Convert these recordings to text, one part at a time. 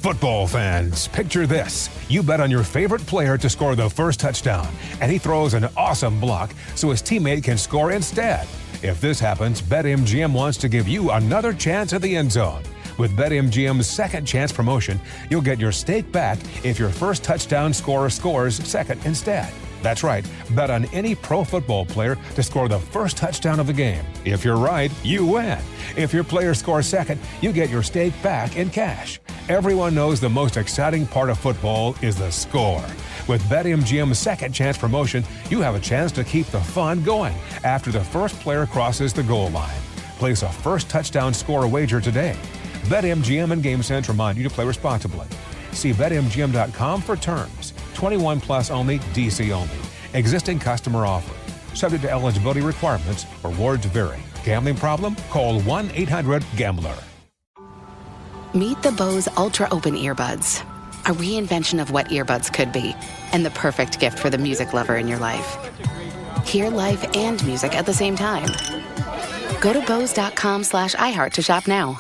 Football fans, picture this. You bet on your favorite player to score the first touchdown, and he throws an awesome block so his teammate can score instead. If this happens, BetMGM wants to give you another chance at the end zone. With BetMGM's second chance promotion, you'll get your stake back if your first touchdown scorer scores second instead. That's right, bet on any pro football player to score the first touchdown of the game. If you're right, you win. If your player scores second, you get your stake back in cash. Everyone knows the most exciting part of football is the score. With BetMGM's second chance promotion, you have a chance to keep the fun going after the first player crosses the goal line. Place a first touchdown scorer wager today. BetMGM and GameSense remind you to play responsibly. See BetMGM.com for terms. 21 plus only, DC only. Existing customer offer. Subject to eligibility requirements. Rewards vary. Gambling problem? Call 1-800-GAMBLER. Meet the Bose Ultra Open Earbuds, a reinvention of what earbuds could be, and the perfect gift for the music lover in your life. Hear life and music at the same time. Go to Bose.com/iHeart to shop now.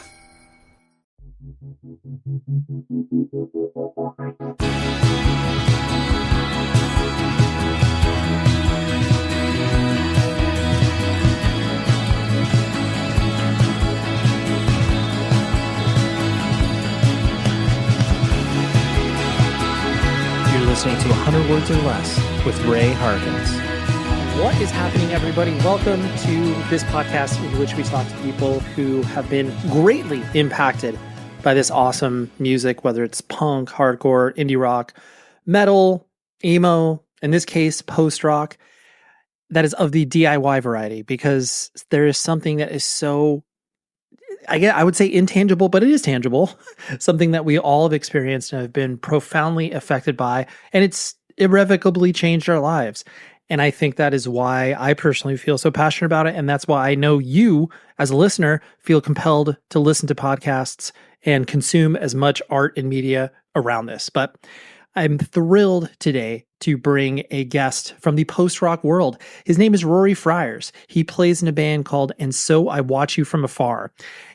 Listening to 100 Words or Less with Ray Harkins. What is happening, everybody? Welcome to this podcast in which we talk to people who have been greatly impacted by this awesome music, whether it's punk, hardcore, indie rock, metal, emo, in this case, post-rock, that is of the DIY variety, because there is something that is so, I would say intangible, but it is tangible. Something that we all have experienced and have been profoundly affected by, and it's irrevocably changed our lives. And I think that is why I personally feel so passionate about it. And that's why I know you, as a listener, feel compelled to listen to podcasts and consume as much art and media around this. But I'm thrilled today to bring a guest from the post-rock world. His name is Rory Friers. He plays in a band called And So I Watch You From Afar.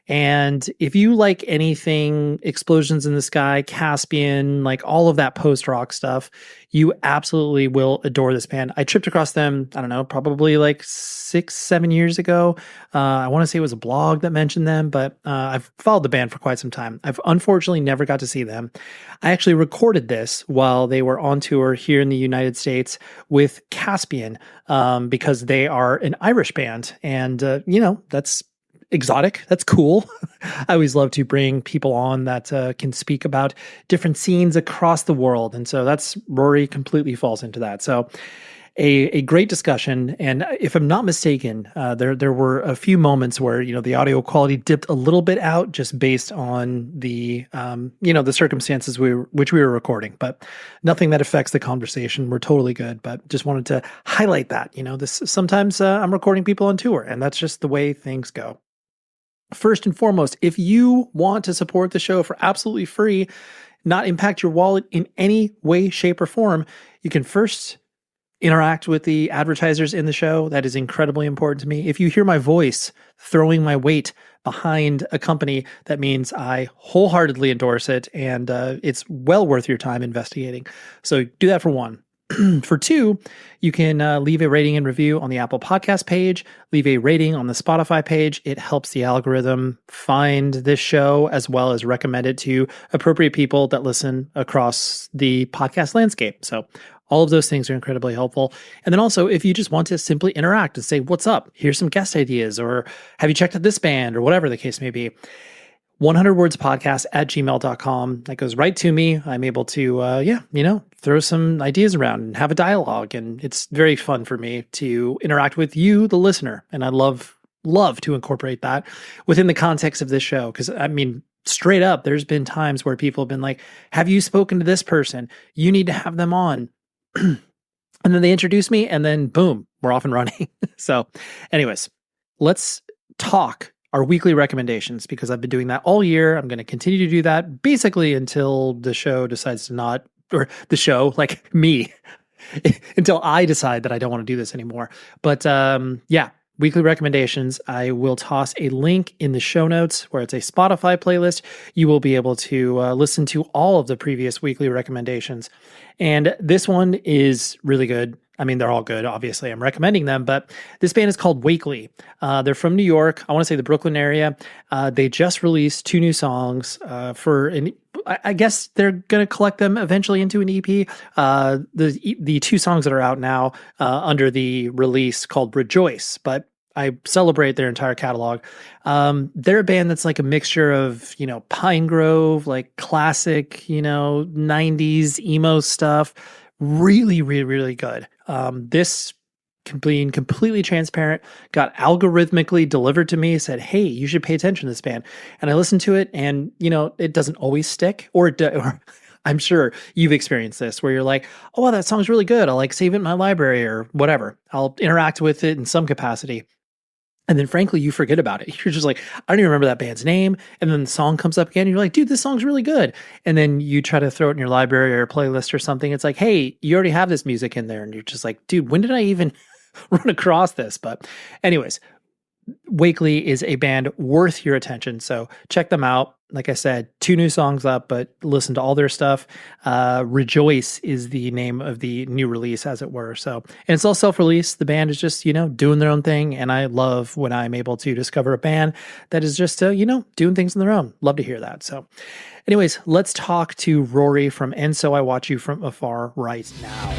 And if you like anything Explosions in the Sky, Caspian, like all of that post-rock stuff, you absolutely will adore this band. I tripped across them, I don't know, probably like 6-7 years ago. I want to say it was a blog that mentioned them, but I've followed the band for quite some time. I've unfortunately never got to see them. I actually recorded this while they were on tour here in the United States with Caspian, because they are an Irish band. And, that's exotic. That's cool. I always love to bring people on that can speak about different scenes across the world. And so Rory completely falls into that. So a great discussion. And if I'm not mistaken, there were a few moments where, the audio quality dipped a little bit out just based on the, the circumstances which we were recording, but nothing that affects the conversation. We're totally good, but just wanted to highlight that, sometimes I'm recording people on tour, and that's just the way things go. First and foremost, if you want to support the show for absolutely free, not impact your wallet in any way, shape, or form, you can first interact with the advertisers in the show. That is incredibly important to me. If you hear my voice throwing my weight behind a company, that means I wholeheartedly endorse it, and it's well worth your time investigating. So do that for one. For two, you can leave a rating and review on the Apple Podcast page, leave a rating on the Spotify page. It helps the algorithm find this show as well as recommend it to appropriate people that listen across the podcast landscape. So all of those things are incredibly helpful. And then also, if you just want to simply interact and say, what's up? Here's some guest ideas, or have you checked out this band, or whatever the case may be. 100wordspodcast@gmail.com. That goes right to me. I'm able to, throw some ideas around and have a dialogue. And it's very fun for me to interact with you, the listener. And I love to incorporate that within the context of this show. Because, straight up, there's been times where people have been like, have you spoken to this person? You need to have them on. And then they introduce me, and then boom, we're off and running. So anyways, let's talk our weekly recommendations, because I've been doing that all year. I'm going to continue to do that basically until the show decides to not, or the show, like me, until I decide that I don't want to do this anymore. But weekly recommendations. I will toss a link in the show notes where it's a Spotify playlist. You will be able to listen to all of the previous weekly recommendations. And this one is really good. I mean, they're all good. Obviously, I'm recommending them, but this band is called Wakely. They're from New York. I want to say the Brooklyn area. They just released 2 new songs I guess they're going to collect them eventually into an EP. The 2 songs that are out now under the release called Rejoice, but I celebrate their entire catalog. They're a band that's like a mixture of, Pine Grove, like classic, 90s emo stuff. Really, really, really good. This, being completely transparent, got algorithmically delivered to me, said, hey, you should pay attention to this band. And I listened to it, and, it doesn't always stick, or I'm sure you've experienced this where you're like, oh, wow, that song's really good. I'll like save it in my library or whatever. I'll interact with it in some capacity. And then frankly, you forget about it. You're just like, I don't even remember that band's name. And then the song comes up again. And you're like, dude, this song's really good. And then you try to throw it in your library or a playlist or something. It's like, hey, you already have this music in there. And you're just like, dude, when did I even run across this? But anyways, Wakely is a band worth your attention. So check them out. Like I said, 2 new songs up, but listen to all their stuff. Rejoice is the name of the new release, as it were. So, and it's all self-release. The band is just, doing their own thing. And I love when I'm able to discover a band that is just, doing things on their own. Love to hear that. So anyways, let's talk to Rory from And So I Watch You From Afar right now.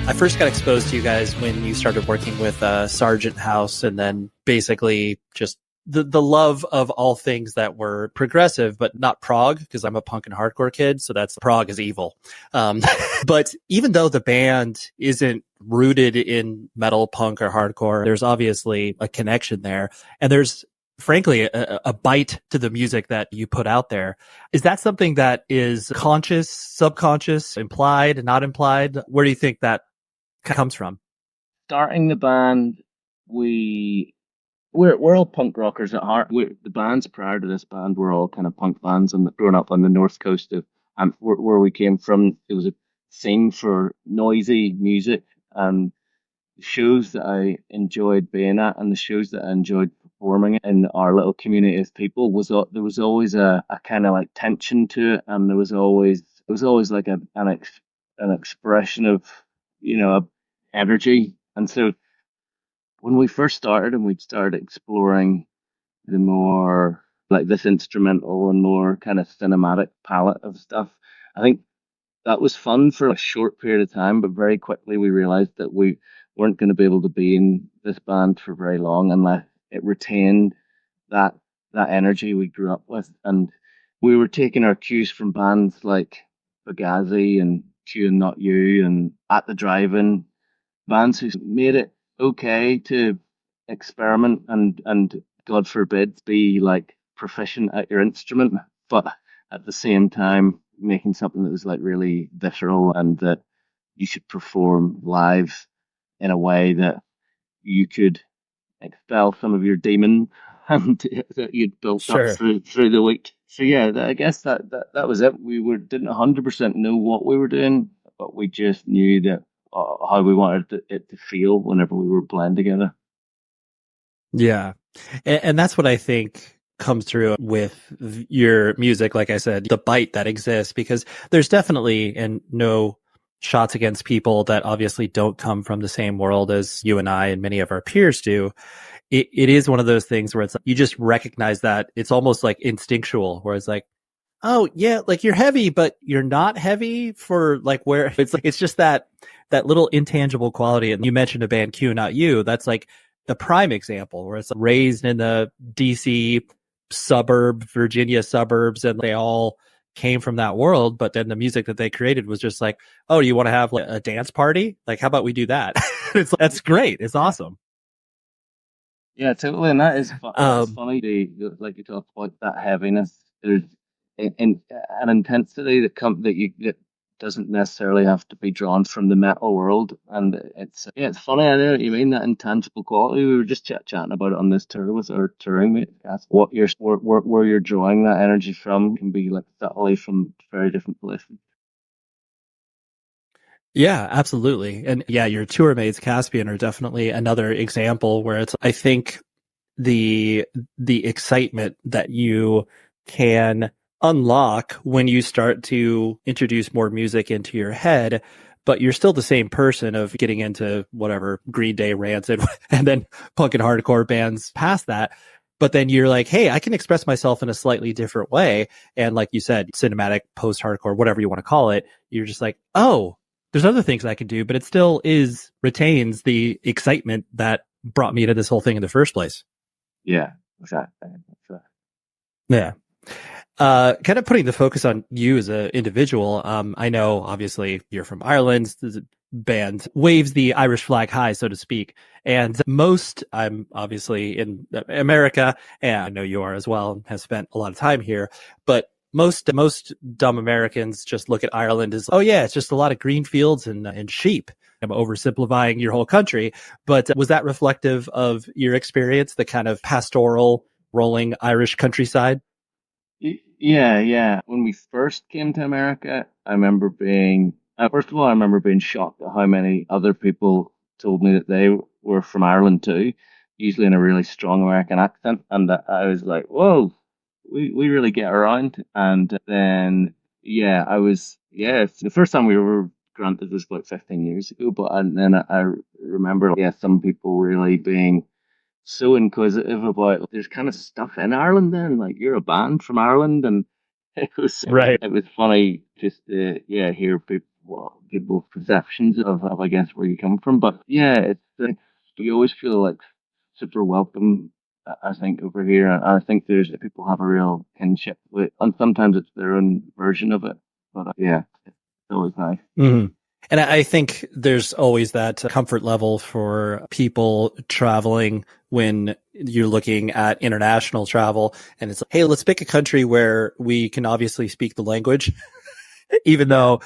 I first got exposed to you guys when you started working with Sargent House, and then basically just the love of all things that were progressive, but not prog, because I'm a punk and hardcore kid. So that's prog is evil. But even though the band isn't rooted in metal, punk, or hardcore, there's obviously a connection there. And there's frankly a bite to the music that you put out there. Is that something that is conscious, subconscious, implied, not implied? Where do you think that comes from? Starting the band, we're all punk rockers at heart. The bands prior to this band were all kind of punk bands, and growing up on the north coast of where we came from, it was a scene for noisy music, and the shows that I enjoyed being at and the shows that I enjoyed performing in our little community of people there was always a kind of like tension to it, and it was always like an expression of energy. And so when we first started and we'd started exploring the more like this instrumental and more kind of cinematic palette of stuff, I think that was fun for a short period of time, but very quickly we realized that we weren't going to be able to be in this band for very long unless it retained that energy we grew up with. And we were taking our cues from bands like Fugazi and Q and Not You and At the Drive-In, bands who made it okay to experiment and God forbid be like proficient at your instrument, but at the same time making something that was like really visceral and that you should perform live in a way that you could expel some of your demon and that you'd built up through the week. So yeah, I guess that was it. We didn't 100% know what we were doing, but we just knew that how we wanted it to feel whenever we were playing together. Yeah. And that's what I think comes through with your music. Like I said, the bite that exists, because there's definitely, and no shots against people that obviously don't come from the same world as you and I and many of our peers do. It is one of those things where it's like, you just recognize that it's almost like instinctual, where it's like, oh yeah, like you're heavy, but you're not heavy for like where it's like, it's just that little intangible quality. And you mentioned a band Q, Not You. That's like the prime example, where it's like raised in the DC Virginia suburbs, and they all came from that world. But then the music that they created was just like, oh, do you want to have like a dance party? Like, how about we do that? That's great. It's awesome. Yeah, totally. And that is funny. Like you talked about that heaviness. There's an intensity that doesn't necessarily have to be drawn from the metal world. And it's funny. I know what you mean, that intangible quality. We were just chatting about it on this tour with our touring mate. That's what where you're drawing that energy from can be like subtly from very different places. Yeah, absolutely. And yeah, your tour mates, Caspian, are definitely another example where it's, I think the excitement that you can unlock when you start to introduce more music into your head, but you're still the same person of getting into whatever Green Day, Rancid, and then punk and hardcore bands past that. But then you're like, hey, I can express myself in a slightly different way. And like you said, cinematic, post-hardcore, whatever you want to call it, you're just like, oh, there's other things I can do, but it still retains the excitement that brought me to this whole thing in the first place. Yeah, exactly. Yeah. Kind of putting the focus on you as an individual. I know obviously you're from Ireland. The band waves the Irish flag high, so to speak. And I'm obviously in America, and I know you are as well, and have spent a lot of time here, but most dumb Americans just look at Ireland as, oh yeah, it's just a lot of green fields and sheep. I'm oversimplifying your whole country, but was that reflective of your experience, the kind of pastoral, rolling Irish countryside? Yeah. When we first came to America, I remember first of all, I remember being shocked at how many other people told me that they were from Ireland too, usually in a really strong American accent. And I was like, whoa, we really get around. And then, the first time we were granted was about 15 years ago. And then I remember, some people really being so inquisitive about there's kind of stuff in Ireland then, like you're a band from Ireland, and Right. it was funny just to hear people's perceptions of I guess where you come from. But yeah, you always feel like super welcome. I think over here, and I think there's people have a real kinship with, and sometimes it's their own version of it. But it's always nice. Mm-hmm. And I think there's always that comfort level for people traveling when you're looking at international travel. And it's like, hey, let's pick a country where we can obviously speak the language, even though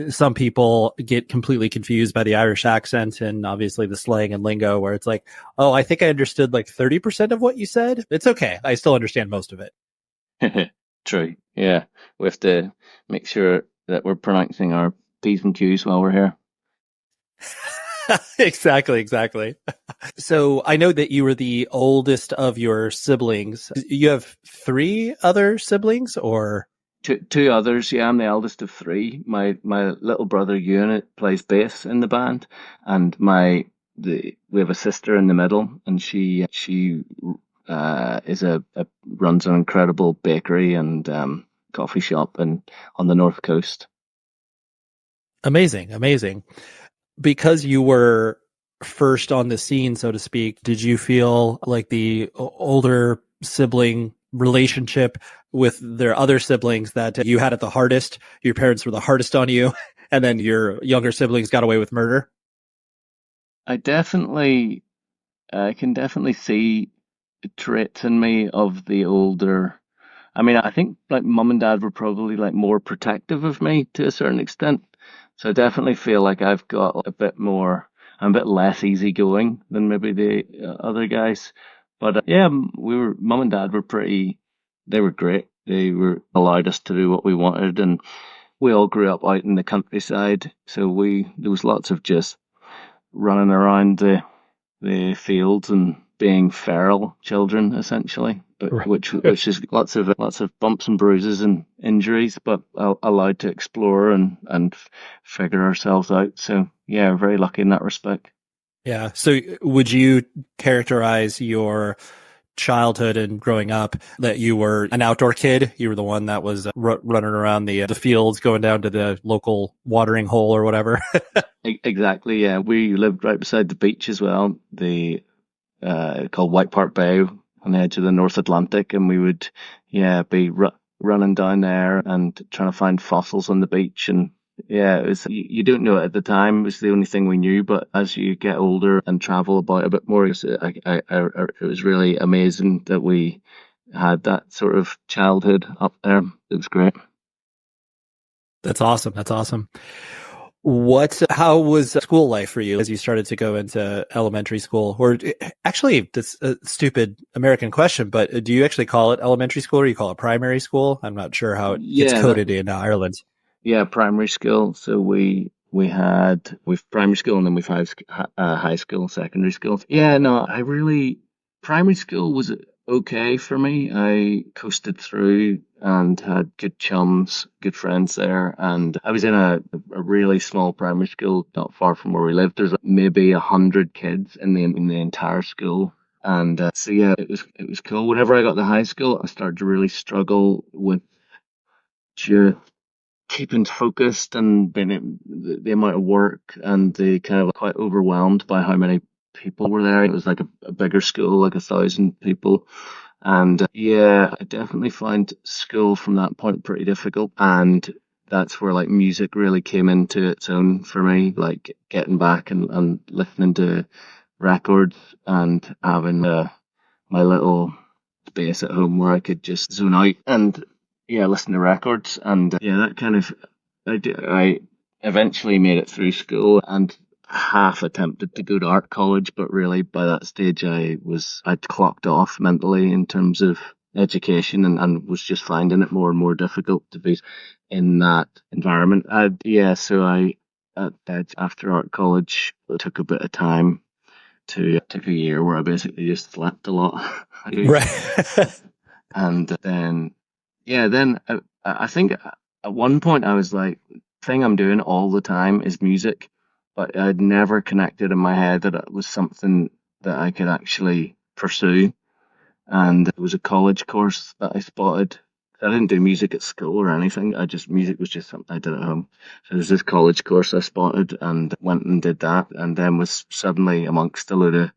some people get completely confused by the Irish accent and obviously the slang and lingo, where it's like, oh, I think I understood like 30% of what you said. It's okay. I still understand most of it. True. Yeah. We have to make sure that we're pronouncing our P's and Q's while we're here. Exactly. So I know that you were the oldest of your siblings. You have 3 other siblings, or? Two others. Yeah, I'm the eldest of 3. My little brother Ewan plays bass in the band, and we have a sister in the middle, and she runs an incredible bakery and coffee shop on the North Coast. Amazing. Because you were first on the scene, so to speak, did you feel like the older sibling relationship with their other siblings that you had it the hardest? Your parents were the hardest on you, and then your younger siblings got away with murder? I can definitely see traits in me of the older. I mean, I think like mum and dad were probably like more protective of me to a certain extent. So I definitely feel like I've got I'm a bit less easygoing than maybe the other guys. But mum and dad they were great. They were allowed us to do what we wanted, and we all grew up out in the countryside. So there was lots of just running around the fields and being feral children, essentially, which is lots of bumps and bruises and injuries, but allowed to explore and figure ourselves out. So yeah, very lucky in that respect. Yeah. So would you characterize your childhood and growing up that you were an outdoor kid? You were the one that was running around the fields, going down to the local watering hole or whatever? Exactly. Yeah, we lived right beside the beach as well. Called White Park Bay on the edge of the North Atlantic, and we would be running down there and trying to find fossils on the beach. And it was, you don't know it at the time, it was the only thing we knew, but as you get older and travel about a bit more, it was really amazing that we had that sort of childhood up there. It was great. That's awesome. That's awesome. How was school life for you as you started to go into elementary school? Or actually, this stupid American question, but do you actually call it elementary school or you call it primary school? I'm not sure how it gets coded in Ireland. Yeah, primary school. So we've primary school and then we've high school, secondary school. Yeah, no, primary school was okay for me. I coasted through and had good chums, good friends there. And I was in a really small primary school not far from where we lived. There's maybe 100 kids in the entire school. And so yeah, it was cool. Whenever I got to high school, I started to really struggle with just keeping focused and being the amount of work and the kind of quite overwhelmed by how many people were there. It was like a bigger school, like 1,000 people. And yeah, I definitely found school from that point pretty difficult. And that's where like music really came into its own for me, like getting back and listening to records and having my little space at home where I could just zone out and listen to records. And that kind of, I eventually made it through school and half attempted to go to art college, but really by that stage I'd clocked off mentally in terms of education and was just finding it more and more difficult to be in that environment. So after art college, it took a bit of time took a year where I basically just slept a lot. Right. And then I think at one point I was like, the thing I'm doing all the time is music, but I'd never connected in my head that it was something that I could actually pursue. And it was a college course that I spotted. I didn't do music at school or anything. Music was just something I did at home. So there's this college course I spotted and went and did that, and then was suddenly amongst a load of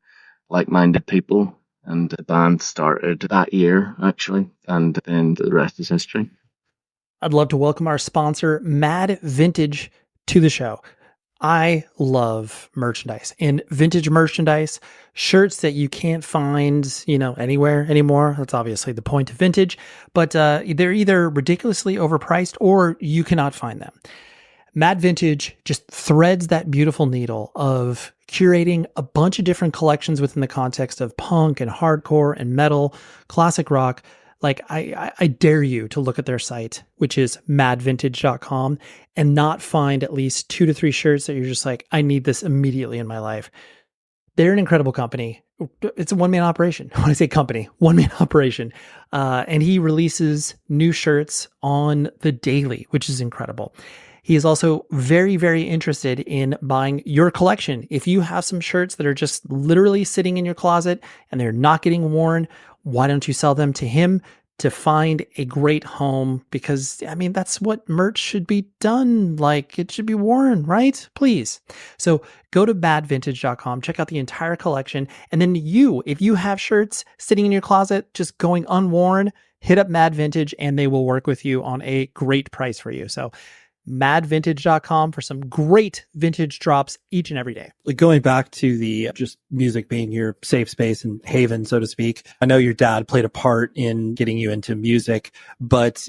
like-minded people. And the band started that year, actually, and then the rest is history. I'd love to welcome our sponsor, MaddVintage, to the show. I love merchandise and vintage merchandise, shirts that you can't find, anywhere anymore. That's obviously the point of vintage, but they're either ridiculously overpriced or you cannot find them. MaddVintage just threads that beautiful needle of curating a bunch of different collections within the context of punk and hardcore and metal, classic rock. Like I dare you to look at their site, which is MaddVintage.com, and not find at least 2 to 3 shirts that you're just like, I need this immediately in my life. They're an incredible company. It's a one-man operation. When I say company, one-man operation. And he releases new shirts on the daily, which is incredible. He is also very, very interested in buying your collection. If you have some shirts that are just literally sitting in your closet and they're not getting worn, why don't you sell them to him to find a great home? Because, that's what merch should be done. Like, it should be worn, right? Please. So go to MaddVintage.com, check out the entire collection. And then if you have shirts sitting in your closet, just going unworn, hit up MaddVintage and they will work with you on a great price for you. So MaddVintage.com for some great vintage drops each and every day. Going back to the just music being your safe space and haven, so to speak. I know your dad played a part in getting you into music, but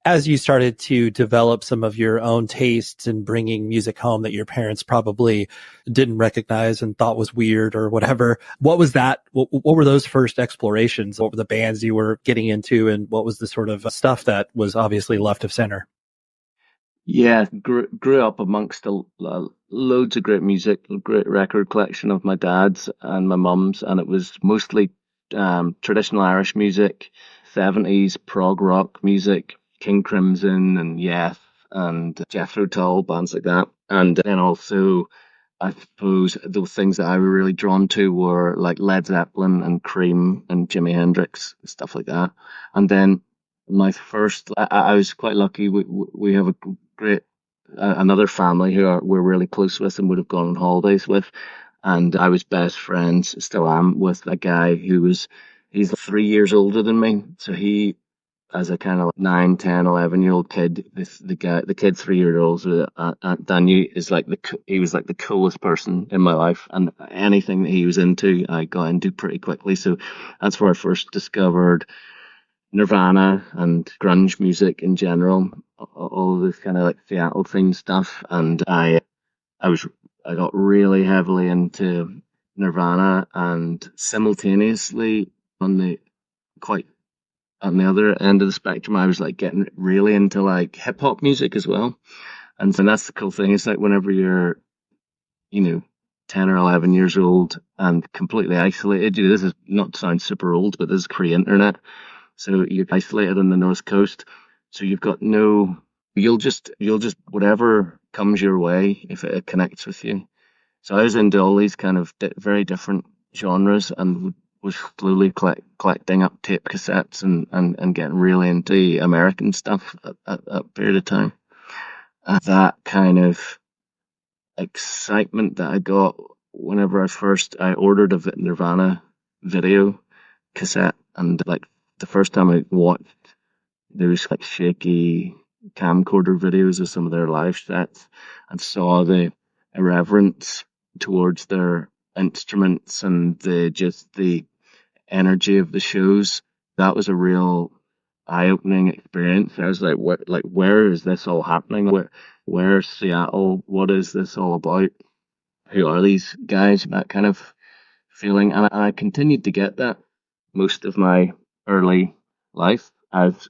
as you started to develop some of your own tastes and bringing music home that your parents probably didn't recognize and thought was weird or whatever, what was that? What were those first explorations? What were the bands you were getting into, and what was the sort of stuff that was obviously left of center? Yeah, grew up amongst loads of great music, a great record collection of my dad's and my mum's, and it was mostly traditional Irish music, 70s prog-rock music, King Crimson and Yes and Jethro Tull, bands like that. And then also, I suppose, the things that I were really drawn to were like Led Zeppelin and Cream and Jimi Hendrix, stuff like that. And then my first, I was quite lucky. We have another family who we're really close with and would have gone on holidays with. And I was best friends, still am, with a guy he's 3 years older than me. So he, as a kind of 9, 10, 11-year-old kid, the kid 3 years old, Daniel, he was like the coolest person in my life. And anything that he was into, I got into pretty quickly. So that's where I first discovered Nirvana and grunge music in general, all of this kind of like Seattle themed stuff, and I got really heavily into Nirvana, and simultaneously on the quite on the other end of the spectrum, I was like getting really into like hip hop music as well. And so that's the cool thing. It's like whenever you're, 10 or 11 years old and completely isolated, this is not to sound super old, but this is pre-internet. So you're isolated on the North Coast. So you've got you'll just, whatever comes your way, if it connects with you. So I was into all these kind of very different genres and was slowly collecting up tape cassettes and getting really into the American stuff at that period of time. And that kind of excitement that I got whenever I ordered a Nirvana video cassette, and like the first time I watched, there was like shaky camcorder videos of some of their live sets and saw the irreverence towards their instruments and the energy of the shows. That was a real eye-opening experience. I was like, where is this all happening? Where's Seattle? What is this all about? Who are these guys? That kind of feeling. And I continued to get that most of my early life, as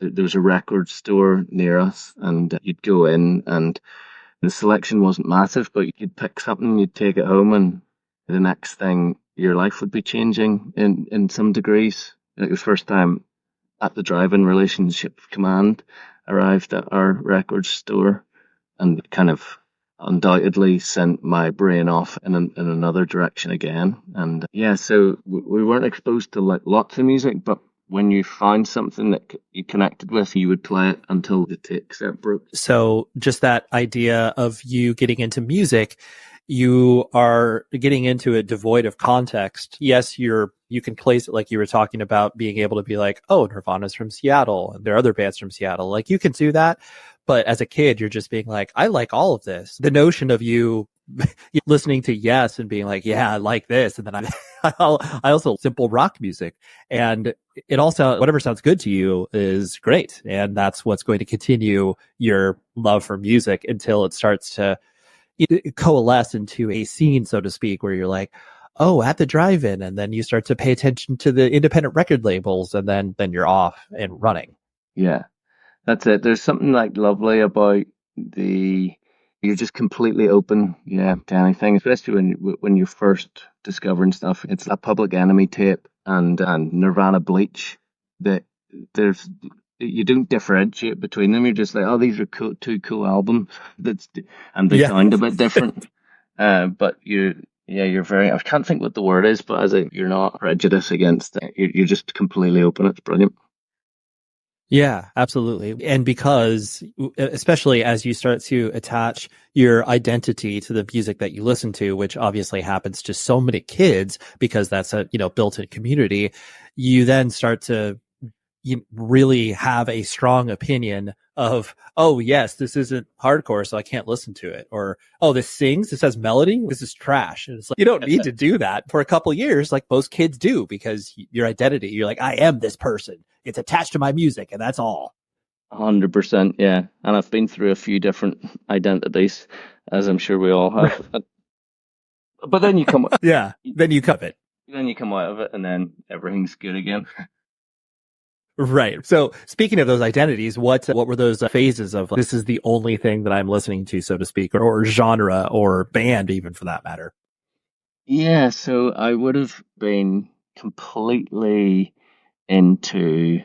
there was a record store near us, and you'd go in, and the selection wasn't massive, but you'd pick something, you'd take it home, and the next thing, your life would be changing in some degrees. Like the first time At the Drive-In Relationship Command arrived at our record store, and kind of undoubtedly sent my brain off in another direction again. And yeah, so we weren't exposed to like lots of music, but when you found something that you connected with, you would play it until the tape cassette broke. So just that idea of you getting into music, you are getting into it devoid of context. Yes, you can place it like you were talking about, being able to be like, oh, Nirvana's from Seattle and there are other bands from Seattle. Like you can do that. But as a kid, you're just being like, I like all of this. The notion of you listening to Yes and being like, yeah, I like this. And then I also simple rock music, and it all sounds, whatever sounds good to you is great. And that's what's going to continue your love for music until it starts to coalesce into a scene, so to speak, where you're like, oh, At the Drive-In. And then you start to pay attention to the independent record labels, and then you're off and running. Yeah. That's it. There's something like lovely about you're just completely open, to anything, especially when you're first discovering stuff. It's a Public Enemy tape and Nirvana Bleach, that you don't differentiate between them. You're just like, oh, these are two cool albums. And they sound a bit different. But you're very, I can't think what the word is, but you're not prejudiced against it. You're just completely open. It's brilliant. Yeah, absolutely. And because, especially as you start to attach your identity to the music that you listen to, which obviously happens to so many kids because that's a, built-in community, you then start to really have a strong opinion of, oh yes, this isn't hardcore, so I can't listen to it. Or, oh, this has melody, this is trash. And it's like, you don't need to do that for a couple of years like most kids do, because your identity, you're like, I am this person. It's attached to my music, and that's all. 100%, yeah. And I've been through a few different identities, as I'm sure we all have. But then you come then you cut it. Then you come out of it, and then everything's good again. Right. So speaking of those identities, what were those phases of this is the only thing that I'm listening to, so to speak, or genre or band, even for that matter? Yeah, so I would have been completely into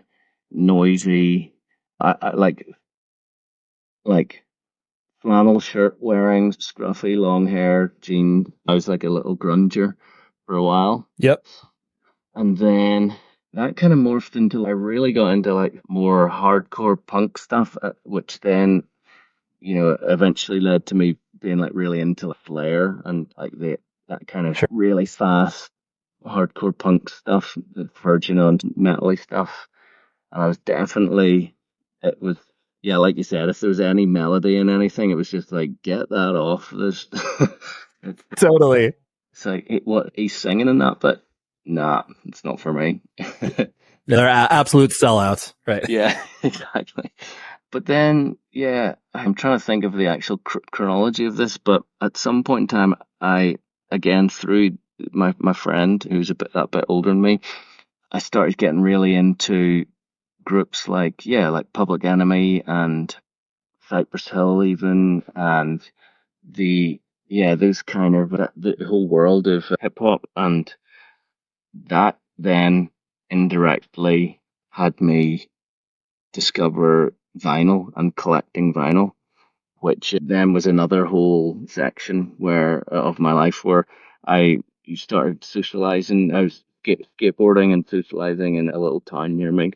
noisy, I like flannel shirt wearing, scruffy long hair, jeans. I was like a little grunger for a while. Yep. And then that kind of morphed into, I really got into like more hardcore punk stuff, which then, eventually led to me being like really into Slayer and like that kind of really fast hardcore punk stuff, verging on metal-y stuff. And I was definitely, like you said, if there was any melody in anything, it was just like, get that off. Totally. It's like, what, he's singing in that, but nah, it's not for me. They're absolute sellouts, right? Yeah, exactly. But then, yeah, I'm trying to think of the actual chronology of this, but at some point in time, again, through my friend who's that bit older than me, I started getting really into groups like Public Enemy and Cypress Hill even, and those kind of the whole world of hip hop, and that then indirectly had me discover vinyl and collecting vinyl, which then was another whole section of my life where I started socializing. I was skateboarding and socializing in a little town near me,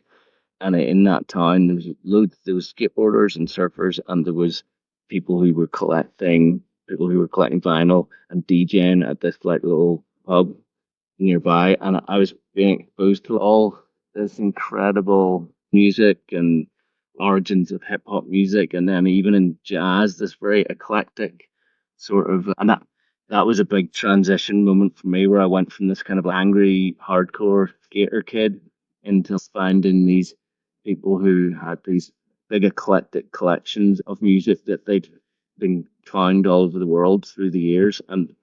and in that town there was skateboarders and surfers, and there was people who were collecting vinyl and DJing at this like little pub nearby, and I was being exposed to all this incredible music and origins of hip hop music, and then even in jazz, this very eclectic sort of, and that was a big transition moment for me, where I went from this kind of angry hardcore skater kid into finding these people who had these big eclectic collections of music that they'd been found all over the world through the years, and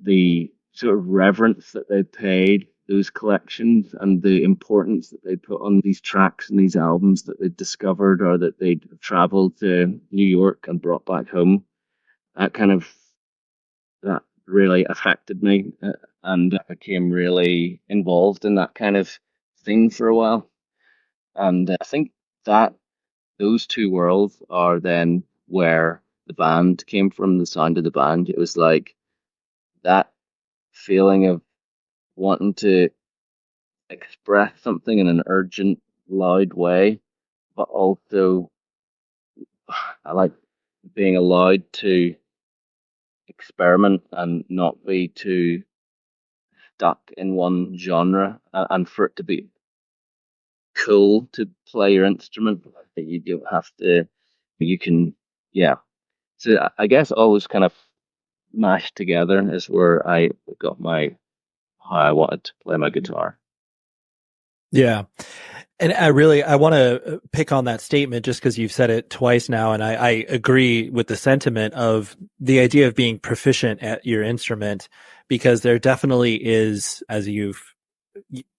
the sort of reverence that they paid those collections and the importance that they put on these tracks and these albums that they'd discovered or that they'd traveled to New York and brought back home. That really affected me, and I became really involved in that kind of thing for a while. And I think that those two worlds are then where the band came from, the sound of the band. It was like that feeling of wanting to express something in an urgent, loud way, but also I like being allowed to experiment and not be too stuck in one genre, and for it to be cool to play your instrument, that you don't have to, you can, yeah. So I guess all was kind of mashed together is where I got how I wanted to play my guitar. Yeah. And I want to pick on that statement just because you've said it twice now. And I agree with the sentiment of the idea of being proficient at your instrument, because there definitely is, as you've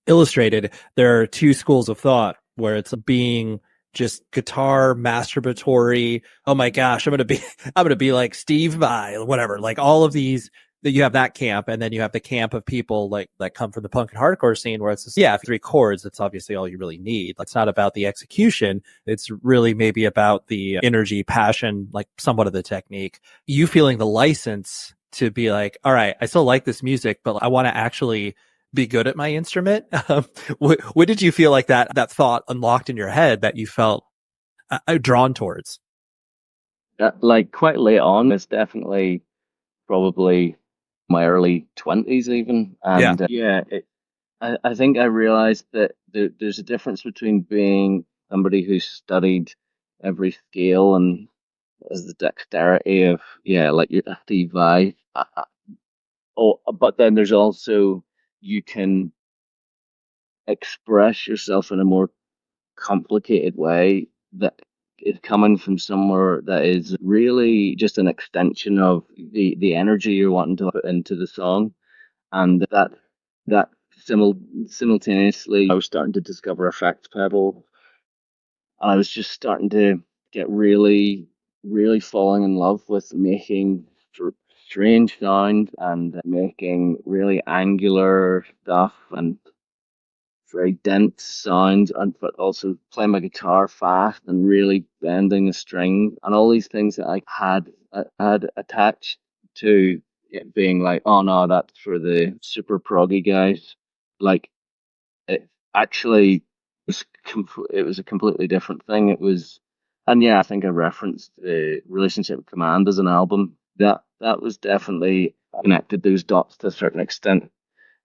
illustrated, there are two schools of thought where it's being just guitar masturbatory. Oh my gosh, I'm going to be like Steve Vai, whatever, like all of these. That you have that camp, and then you have the camp of people like that come from the punk and hardcore scene where it's just, yeah, 3 chords, that's obviously all you really need. It's not about the execution. It's really maybe about the energy, passion, like somewhat of the technique. You feeling the license to be like, all right, I still like this music, but I want to actually be good at my instrument. What did you feel like that thought unlocked in your head that you felt drawn towards? Like quite late on, it's definitely probably my early 20s even, and I think I realized that there's a difference between being somebody who studied every scale and has the dexterity of like your Steve Vai, but then there's also, you can express yourself in a more complicated way that is coming from somewhere that is really just an extension of the energy you're wanting to put into the song, and that simultaneously I was starting to discover effects pedal, and I was just starting to get really really falling in love with making strange sounds and making really angular stuff and very dense sounds, but also playing my guitar fast and really bending the string and all these things that I had attached to it being like, oh no, that's for the super proggy guys. Like, it actually it was a completely different thing. It was, and yeah, I think I referenced the Relationship with Command as an album. That was definitely connected those dots to a certain extent.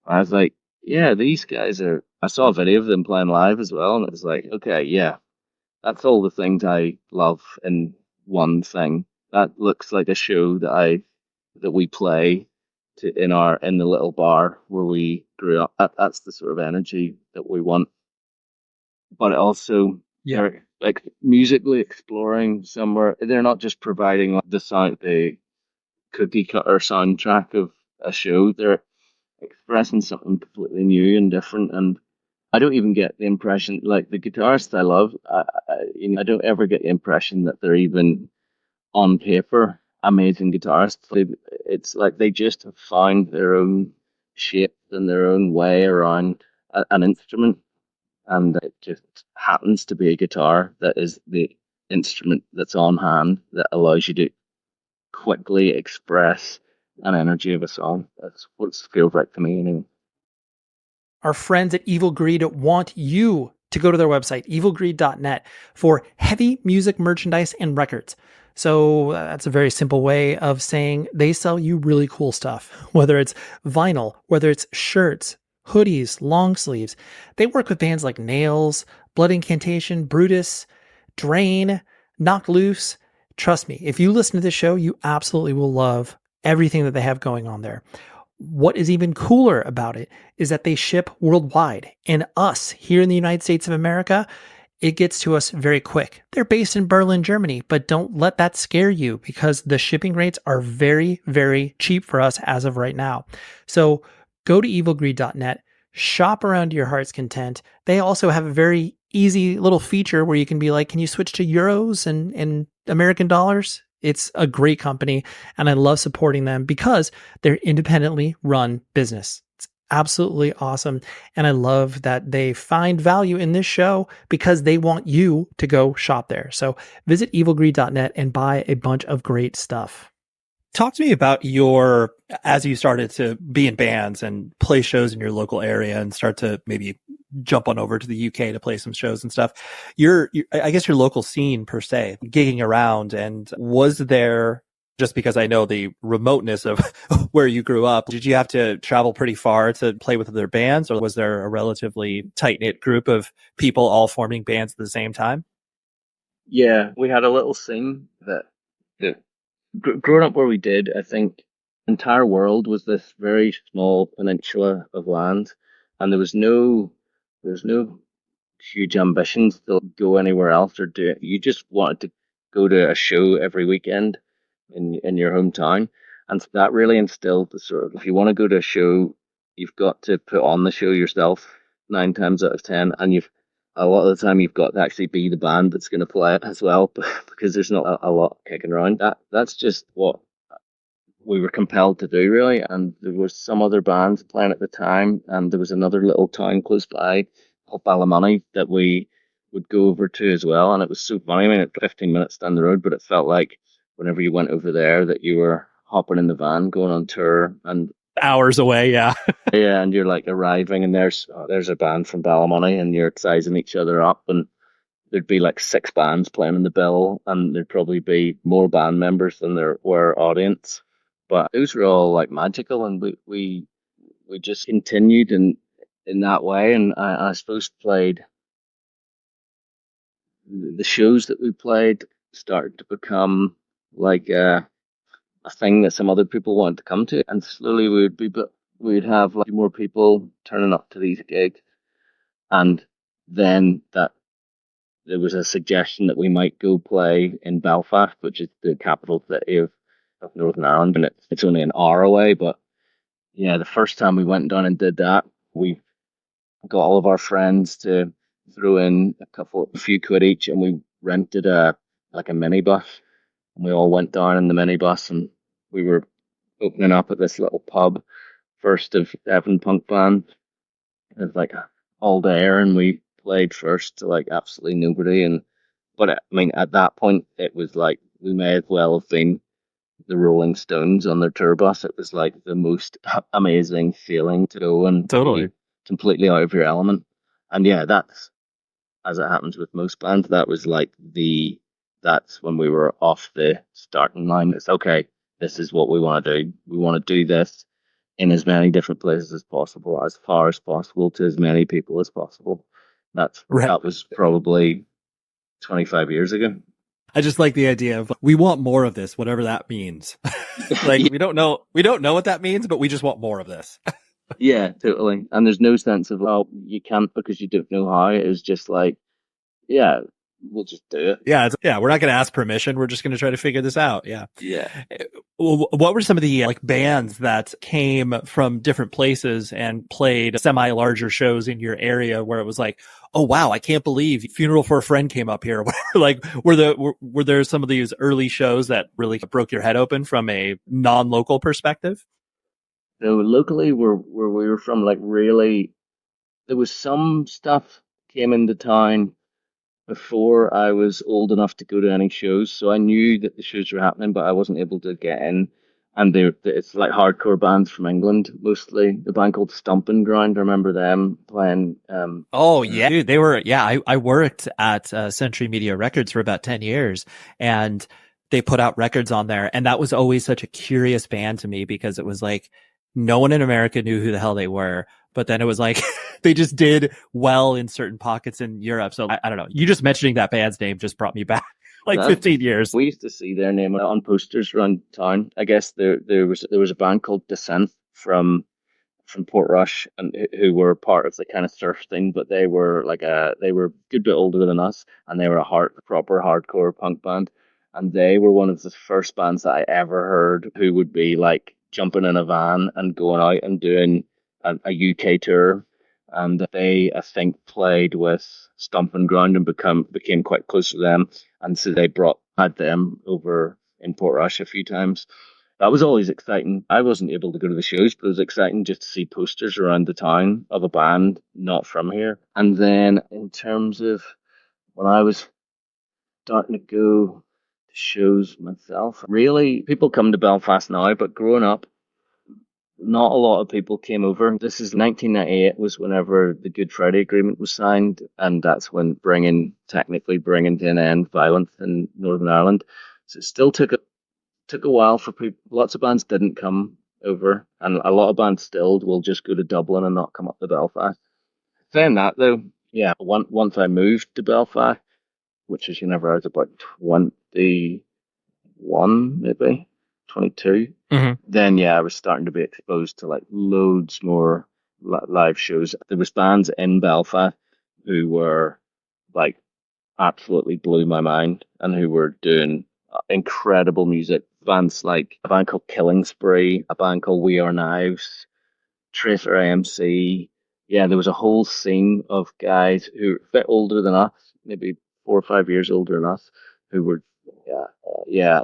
I was like, yeah, these guys are. I saw a video of them playing live as well, and it was like, okay, yeah, that's all the things I love in one thing. That looks like a show that we play in the little bar where we grew up. That's the sort of energy that we want. But it also like musically exploring somewhere. They're not just providing like the cookie cutter soundtrack of a show. They're expressing something completely new and different. And I don't even get the impression, like the guitarists I love, I don't ever get the impression that they're even on paper amazing guitarists. It's like they just have found their own shape and their own way around an instrument, and it just happens to be a guitar that is the instrument that's on hand that allows you to quickly express an energy of a song. That's what it feels like to me, anyway. Our friends at Evil Greed want you to go to their website, evilgreed.net, for heavy music merchandise and records. So that's a very simple way of saying they sell you really cool stuff, whether it's vinyl, whether it's shirts, hoodies, long sleeves. They work with bands like Nails, Blood Incantation, Brutus, Drain, Knock Loose. Trust me, if you listen to this show, you absolutely will love everything that they have going on there. What is even cooler about it is that they ship worldwide, and us here in the United States of America, it gets to us very quick. They're based in Berlin, Germany, but don't let that scare you because the shipping rates are very, very cheap for us as of right now. So go to evilgreed.net, shop around to your heart's content. They also have a very easy little feature where you can be like, can you switch to euros and American dollars? It's a great company, and I love supporting them because they're independently run business. It's absolutely awesome, and I love that they find value in this show because they want you to go shop there. So visit evilgreed.net and buy a bunch of great stuff. Talk to me about as you started to be in bands and play shows in your local area and start to maybe jump on over to the UK to play some shows and stuff. I guess your local scene per se, gigging around, and was there, just because I know the remoteness of where you grew up, did you have to travel pretty far to play with other bands, or was there a relatively tight-knit group of people all forming bands at the same time? Yeah, we had a little scene that growing up where we did, I think the entire world was this very small peninsula of land, and there was no huge ambitions to go anywhere else or do it. You just wanted to go to a show every weekend in your hometown, and that really instilled the sort of, if you want to go to a show, you've got to put on the show yourself 9 times out of 10, and a lot of the time you've got to actually be the band that's going to play it as well, because there's not a lot kicking around. That's just what we were compelled to do, really. And there was some other bands playing at the time, and there was another little town close by called Ballymoney that we would go over to as well. And it was so funny. I mean, it's 15 minutes down the road, but it felt like whenever you went over there that you were hopping in the van going on tour, and hours away, yeah. Yeah, and you're like arriving, and there's a band from Ballymoney, and you're sizing each other up, and there'd be like 6 bands playing in the bill, and there'd probably be more band members than there were audience. But those were all like magical, and we just continued in that way. And I suppose played the shows that we played started to become like a thing that some other people wanted to come to, and slowly we'd have like more people turning up to these gigs, and then that there was a suggestion that we might go play in Belfast, which is the capital city of Northern Ireland, and it's only an hour away. But yeah, the first time we went down and did that, we got all of our friends to throw in a few quid each, and we rented a minibus, and we all went down in the minibus, and we were opening up at this little pub, first of 7 punk bands. It was like all there, and we played first to like absolutely nobody. But I mean, at that point, it was like we may as well have been the Rolling Stones on their tour bus. It was like the most amazing feeling to go and Totally. be completely out of your element. And yeah, that's, as it happens with most bands, that was like that's when we were off the starting line. It's okay, this is what we want to do. We want to do this in as many different places as possible, as far as possible, to as many people as possible. That was probably 25 years ago. I just like the idea of we want more of this, whatever that means. Like we don't know what that means, but we just want more of this. Yeah, totally. And there's no sense of, oh, you can't because you don't know how. It was just like, yeah, we'll just do it. Yeah. We're not going to ask permission. We're just going to try to figure this out. Yeah. Yeah. What were some of the like bands that came from different places and played semi larger shows in your area where it was like, oh wow, I can't believe Funeral for a Friend came up here? Like, were there some of these early shows that really broke your head open from a non-local perspective? So locally, where we were from, like really, there was some stuff came into town before I was old enough to go to any shows. So I knew that the shows were happening, but I wasn't able to get in. And it's like hardcore bands from England, mostly. The band called Stomping Ground, I remember them playing. Oh, yeah. Dude, they were, yeah, I worked at Century Media Records for about 10 years, and they put out records on there. And that was always such a curious band to me because it was like, no one in America knew who the hell they were. But then it was like, they just did well in certain pockets in Europe. So I don't know. You just mentioning that band's name just brought me back like 15 years. We used to see their name on posters around town. I guess there was a band called Descent from Portrush, and who were part of the kind of surf thing, but they were a good bit older than us, and they were a proper hardcore punk band. And they were one of the first bands that I ever heard who would be like jumping in a van and going out and doing a UK tour. And they, I think, played with Stomping Ground and became quite close to them. And so they had them over in Portrush a few times. That was always exciting. I wasn't able to go to the shows, but it was exciting just to see posters around the town of a band not from here. And then in terms of when I was starting to go to shows myself, really, people come to Belfast now, but growing up, not a lot of people came over. This is 1998 was whenever the Good Friday Agreement was signed, and that's when technically bringing to an end violence in Northern Ireland. So it still took a while for people. Lots of bands didn't come over, and a lot of bands still will just go to Dublin and not come up to Belfast. Saying that though, yeah, once I moved to Belfast, which is whenever I was about 21, maybe 22. Mm-hmm. Then yeah, I was starting to be exposed to like loads more live shows. There was bands in Belfast who were like absolutely blew my mind and who were doing incredible music. Bands like a band called Killing Spree, a band called We Are Knives, Tracer AMC. Yeah, there was a whole scene of guys who were a bit older than us, maybe 4 or 5 years older than us, who were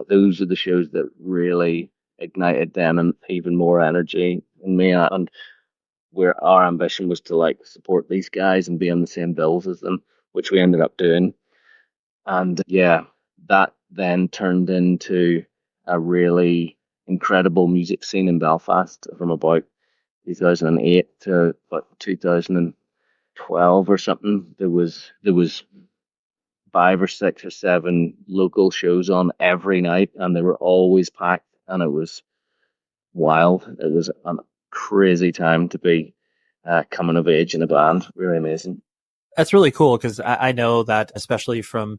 those are the shows that really ignited them and even more energy in me. And where our ambition was to like support these guys and be on the same bills as them, which we ended up doing. And yeah, that then turned into a really incredible music scene in Belfast from about 2008 to about 2012 or something. There was 5 or 6 or 7 local shows on every night, and they were always packed, and it was wild. It was a crazy time to be coming of age in a band. Really amazing. That's really cool because I know that, especially from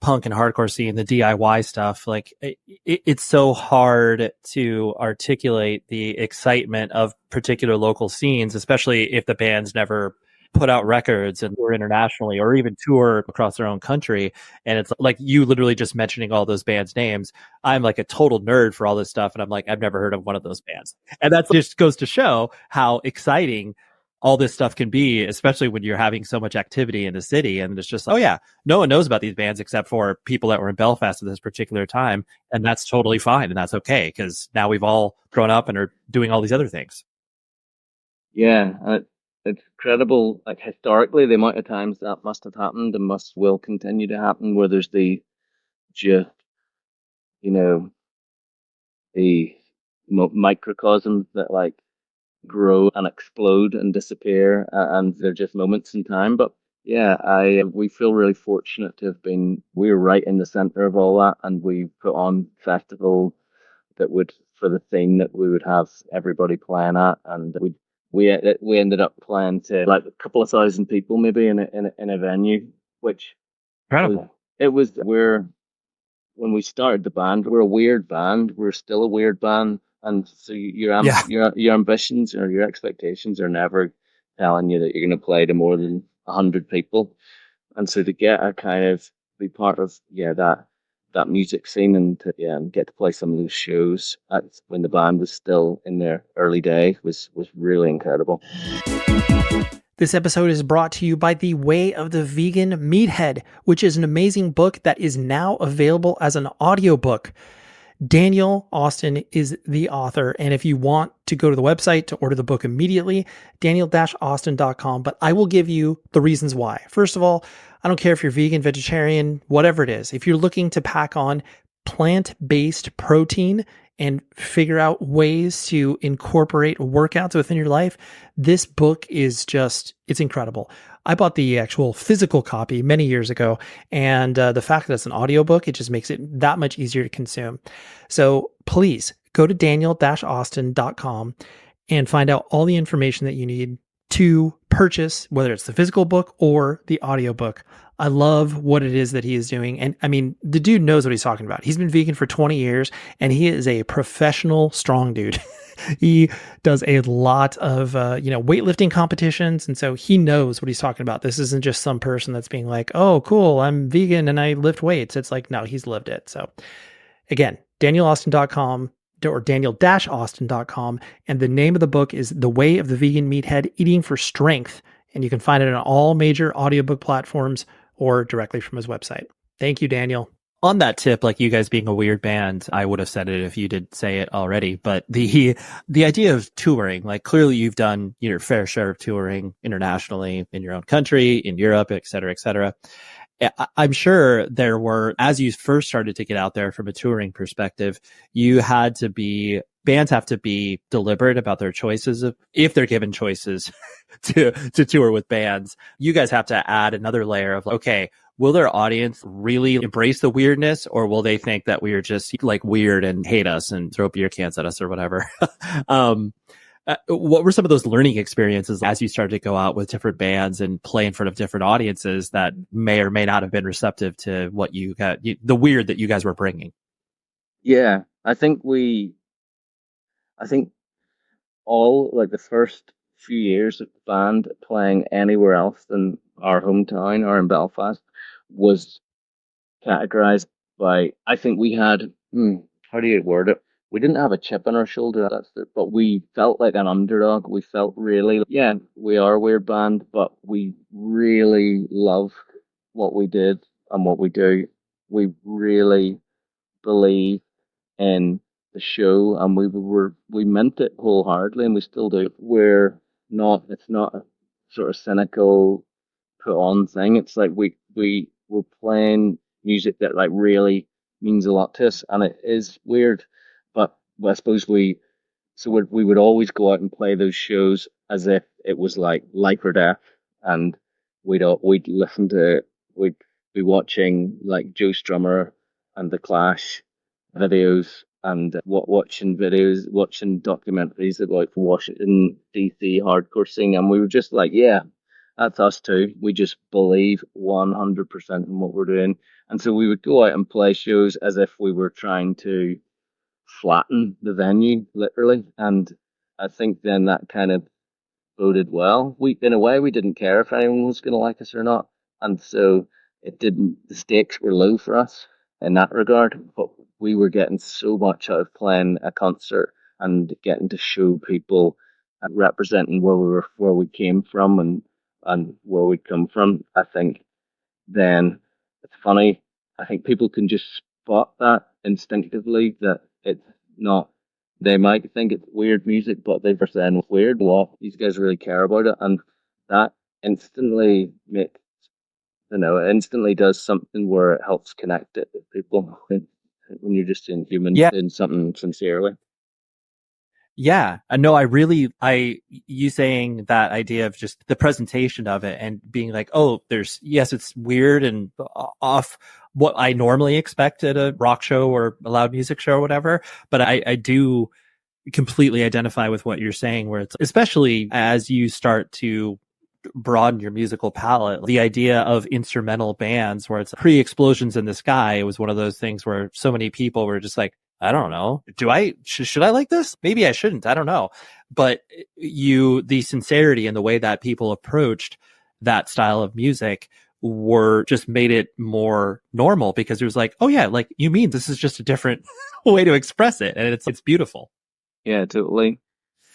punk and hardcore scene, the DIY stuff, like it's so hard to articulate the excitement of particular local scenes, especially if the band's never put out records and tour internationally or even tour across their own country. And it's like you literally just mentioning all those bands' names. I'm like a total nerd for all this stuff. And I'm like, I've never heard of one of those bands. And that just goes to show how exciting all this stuff can be, especially when you're having so much activity in the city. And it's just like, oh yeah, no one knows about these bands except for people that were in Belfast at this particular time. And that's totally fine. And that's okay because now we've all grown up and are doing all these other things. Yeah. It's incredible, like historically, the amount of times that must have happened and will continue to happen, where there's the microcosms that like grow and explode and disappear, and they're just moments in time. But yeah, we feel really fortunate to have we're right in the center of all that, and we put on festival that would, for the theme that we would have everybody playing at, and we ended up playing to like a couple of thousand people maybe in a venue, which incredible. When we started the band, we're a weird band. We're still a weird band, and so your ambitions or your expectations are never telling you that you're going to play to more than 100 people, and so to get a kind of be part of that music scene and get to play some of those shows when the band was still in their early day was really incredible. This episode is brought to you by The Way of the Vegan Meathead, which is an amazing book that is now available as an audiobook. Daniel Austin is the author, and if you want to go to the website to order the book immediately, daniel-austin.com, but I will give you the reasons why. First of all, I don't care if you're vegan, vegetarian, whatever it is. If you're looking to pack on plant-based protein and figure out ways to incorporate workouts within your life, this book is it's incredible. I bought the actual physical copy many years ago, and the fact that it's an audiobook, it just makes it that much easier to consume. So please go to daniel-austin.com and find out all the information that you need to purchase, whether it's the physical book or the audiobook. I love what it is that he is doing. And I mean, the dude knows what he's talking about. He's been vegan for 20 years and he is a professional strong dude. He does a lot of, weightlifting competitions. And so he knows what he's talking about. This isn't just some person that's being like, oh, cool, I'm vegan and I lift weights. It's like, no, he's lived it. So again, danielaustin.com or daniel-austin.com. And the name of the book is The Way of the Vegan Meathead, Eating for Strength. And you can find it on all major audiobook platforms or directly from his website. Thank you, Daniel. On that tip, like you guys being a weird band, I would have said it if you did say it already, but the idea of touring, like clearly you've done your fair share of touring internationally in your own country, in Europe, et cetera, et cetera. I'm sure there were, as you first started to get out there from a touring perspective, bands have to be deliberate about their choices if they're given choices to tour with bands. You guys have to add another layer of, okay, will their audience really embrace the weirdness, or will they think that we are just like weird and hate us and throw beer cans at us or whatever? What were some of those learning experiences as you started to go out with different bands and play in front of different audiences that may or may not have been receptive to what the weird that you guys were bringing? Yeah, I think all like the first few years of the band playing anywhere else than our hometown or in Belfast was categorized by, I think we had, how do you word it? We didn't have a chip on our shoulder, but we felt like an underdog. We felt really, we are a weird band, but we really love what we did and what we do. We really believe in the show, and we meant it wholeheartedly, and we still do. It's not a sort of cynical put on thing. It's like we're playing music that like really means a lot to us, and it is weird, but I suppose we would always go out and play those shows as if it was like life or death, and we'd be watching like Joe Strummer and the Clash videos and watching documentaries about Washington DC hardcore scene, and we were just like, yeah, that's us too. We just believe 100% in what we're doing, and so we would go out and play shows as if we were trying to flatten the venue, literally. And I think then that kind of boded well. In a way, we didn't care if anyone was going to like us or not, and so the stakes were low for us in that regard. But we were getting so much out of playing a concert and getting to show people and representing where we came from and where we come from. I think then it's funny. I think people can just spot that instinctively, that it's not. They might think it's weird music, but they're saying it's weird. Well, these guys really care about it, and that instantly does something where it helps connect it with people when you're just in something sincerely. Yeah. No, you saying that idea of just the presentation of it and being like, oh, it's weird and off what I normally expect at a rock show or a loud music show or whatever. But I do completely identify with what you're saying, where it's, especially as you start to broaden your musical palette, the idea of instrumental bands where it's pre-Explosions in the Sky. It was one of those things where so many people were just like, I don't know. Should I like this? Maybe I shouldn't. I don't know. But the sincerity and the way that people approached that style of music were just made it more normal because it was like, oh yeah, like you mean this is just a different way to express it. And it's beautiful. Yeah, totally.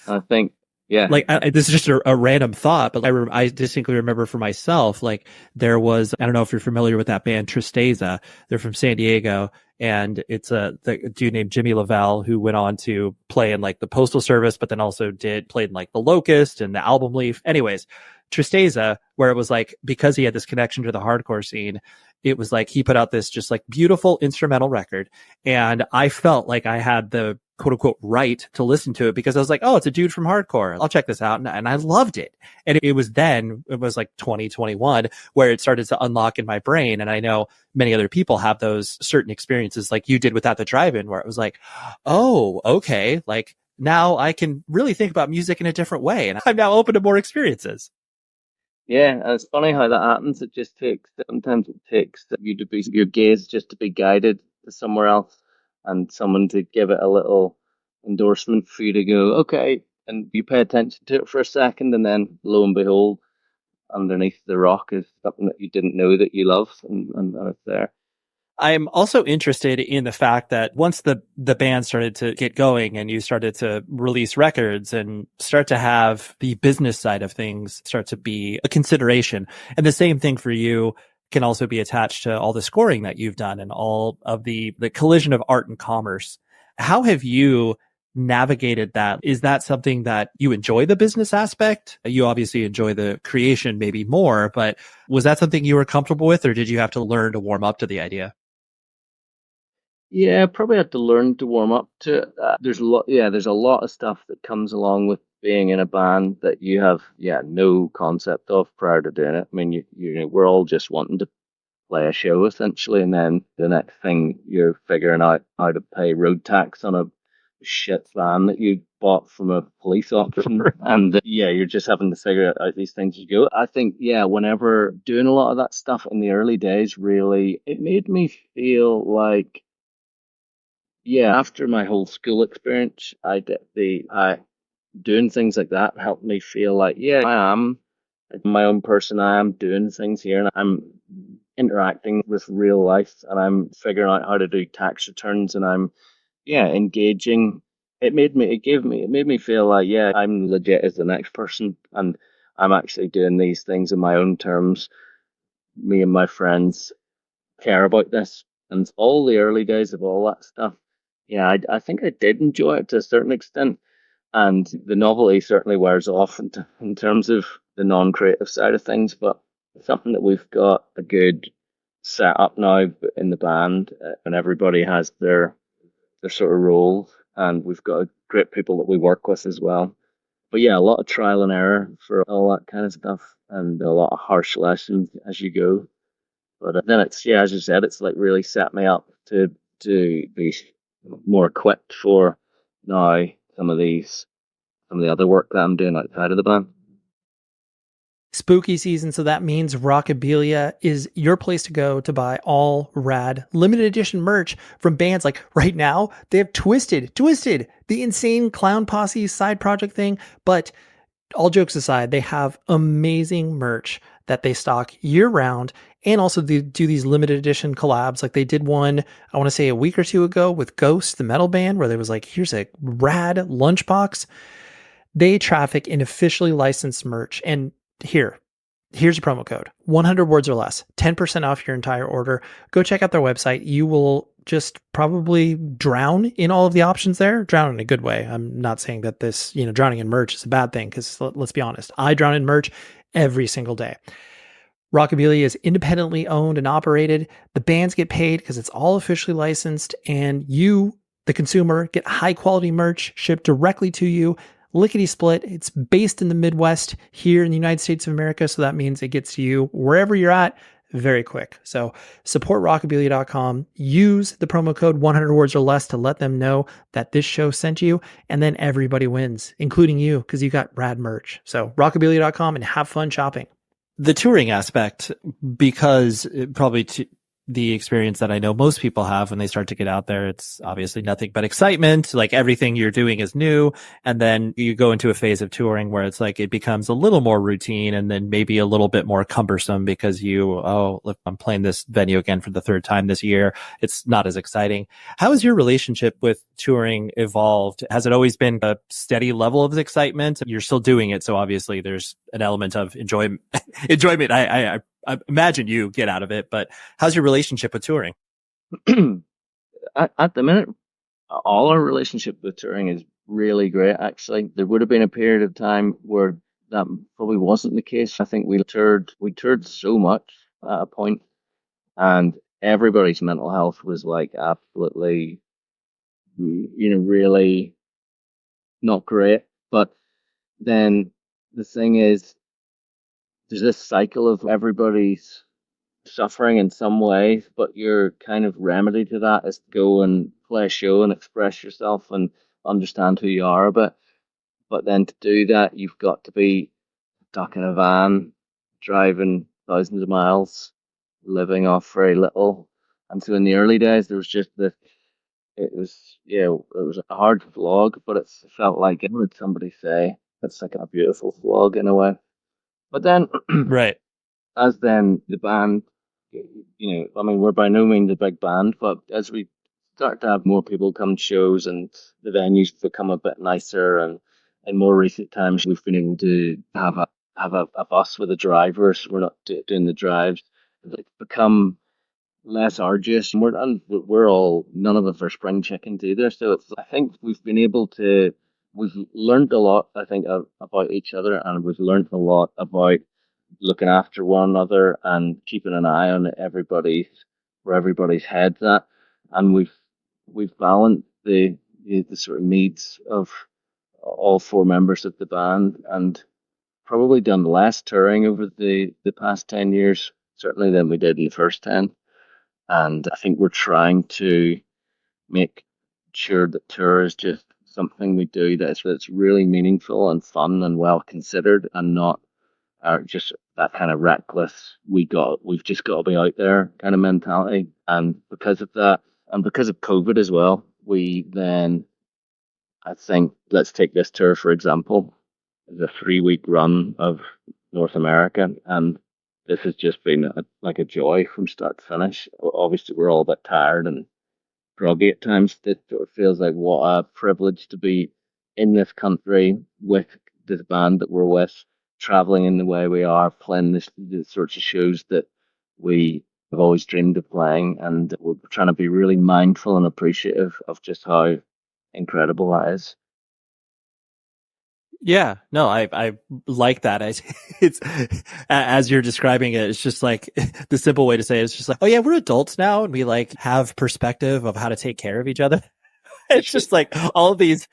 I think, yeah. Like this is just a random thought, but I distinctly remember for myself, like there was, I don't know if you're familiar with that band Tristeza. They're from San Diego, and it's the dude named Jimmy Lavelle who went on to play in like the Postal Service, but then also played in like the Locust and the Album Leaf. Anyways, Tristeza, where it was like, because he had this connection to the hardcore scene, it was like he put out this just like beautiful instrumental record, and I felt like I had the quote unquote right to listen to it because I was like, oh, it's a dude from hardcore. I'll check this out. And I loved it. And it was like 2021 where it started to unlock in my brain. And I know many other people have those certain experiences like you did without the drive-in, where it was like, oh, okay. Like now I can really think about music in a different way. And I'm now open to more experiences. Yeah, it's funny how that happens. Sometimes it takes you to be, your gaze just to be guided to somewhere else, and someone to give it a little endorsement for you to go, okay, and you pay attention to it for a second, and then lo and behold, underneath the rock is something that you didn't know that you loved, and it's there. I'm also interested in the fact that once the band started to get going and you started to release records and start to have the business side of things start to be a consideration, and the same thing for you can also be attached to all the scoring that you've done and all of the collision of art and commerce. How have you navigated that? Is that something that you enjoy, the business aspect? You obviously enjoy the creation maybe more, but was that something you were comfortable with, or did you have to learn to warm up to the idea? Yeah, probably had to learn to warm up to it. There's a lot of stuff that comes along with being in a band that you have, no concept of prior to doing it. I mean, we're all just wanting to play a show essentially, and then the next thing you're figuring out how to pay road tax on a shit van that you bought from a police officer, and you're just having to figure out these things as you go. I think, whenever doing a lot of that stuff in the early days, really, it made me feel like, after my whole school experience, doing things like that helped me feel like, I am my own person. I am doing things here, and I'm interacting with real life, and I'm figuring out how to do tax returns, and I'm engaging. It made me feel like, I'm legit as the next person, and I'm actually doing these things in my own terms. Me and my friends care about this, and all the early days of all that stuff. I think I did enjoy it to a certain extent, and the novelty certainly wears off in terms of the non-creative side of things, but it's something that we've got a good setup now in the band, and everybody has their sort of roles, and we've got great people that we work with as well. But a lot of trial and error for all that kind of stuff, and a lot of harsh lessons as you go. But then it's, as you said, it's like really set me up to be more equipped for now some of the other work that I'm doing outside of the band. Spooky season, so that means Rockabilia is your place to go to buy all rad limited edition merch from bands. Like right now, they have Twisted, the insane clown posse side project thing. But all jokes aside, they have amazing merch that they stock year round, and also they do these limited edition collabs. Like they did one, I want to say a week or two ago with Ghost, the metal band, where there was like, here's a rad lunchbox. They traffic in officially licensed merch, and here's a promo code, 100 words or less, 10% off your entire order. Go check out their website. You will just probably drown in all of the options there. Drown in a good way. I'm not saying that this, drowning in merch is a bad thing, because let's be honest, I drown in merch every single day. Rockabilia is independently owned and operated. The bands get paid because it's all officially licensed, and you, the consumer, get high quality merch shipped directly to you. Lickety split. It's based in the Midwest here in the United States of America, so that means it gets to you wherever you're at very quick. So support rockabilia.com. Use the promo code 100 words or less to let them know that this show sent you, and then everybody wins, including you, because you got rad merch. So rockabilia.com and have fun shopping. The touring aspect, because probably the experience that I know most people have when they start to get out there. It's obviously nothing but excitement. Like everything you're doing is new. And then you go into a phase of touring where it's like it becomes a little more routine and then maybe a little bit more cumbersome because look, I'm playing this venue again for the third time this year. It's not as exciting. How has your relationship with touring evolved? Has it always been a steady level of excitement? You're still doing it. So obviously there's an element of enjoyment. I imagine you get out of it, but how's your relationship with touring? At the minute, all our relationship with touring is really great, actually. There would have been a period of time where that probably wasn't the case. I think we toured so much at a point, and everybody's mental health was like absolutely, really not great. But then the thing is, there's this cycle of everybody's suffering in some way, but your kind of remedy to that is to go and play a show and express yourself and understand who you are a bit. But then to do that, you've got to be stuck in a van, driving thousands of miles, living off very little. And so in the early days, there was just it was a hard vlog, but it felt like, I heard somebody say, it's like a beautiful vlog in a way. But then, right, as then the band, we're by no means a big band, but as we start to have more people come to shows and the venues become a bit nicer, and in more recent times we've been able to have a bus with a driver, so we're not doing the drives. It's become less arduous, and we're all, none of us are spring chickens either. So I think we've learned a lot, I think, about each other, and we've learned a lot about looking after one another and keeping an eye on where everybody's head's at, and we've balanced the sort of needs of all four members of the band, and probably done less touring over the past 10 years, certainly, than we did in the first 10. And I think we're trying to make sure that tour is just something we do that's really meaningful and fun and well considered, and not just that kind of reckless, we've just got to be out there kind of mentality. And because of that, and because of COVID as well, I think, let's take this tour for example, the 3-week run of North America, and this has just been like a joy from start to finish. Obviously, we're all a bit tired and groggy at times. It sort of feels like what a privilege to be in this country with this band that we're with, traveling in the way we are, playing the sorts of shows that we have always dreamed of playing, and we're trying to be really mindful and appreciative of just how incredible that is. Yeah, no, I like that. It's as you're describing it, it's just like the simple way to say it is just like, oh yeah, we're adults now and we like have perspective of how to take care of each other. It's just like all these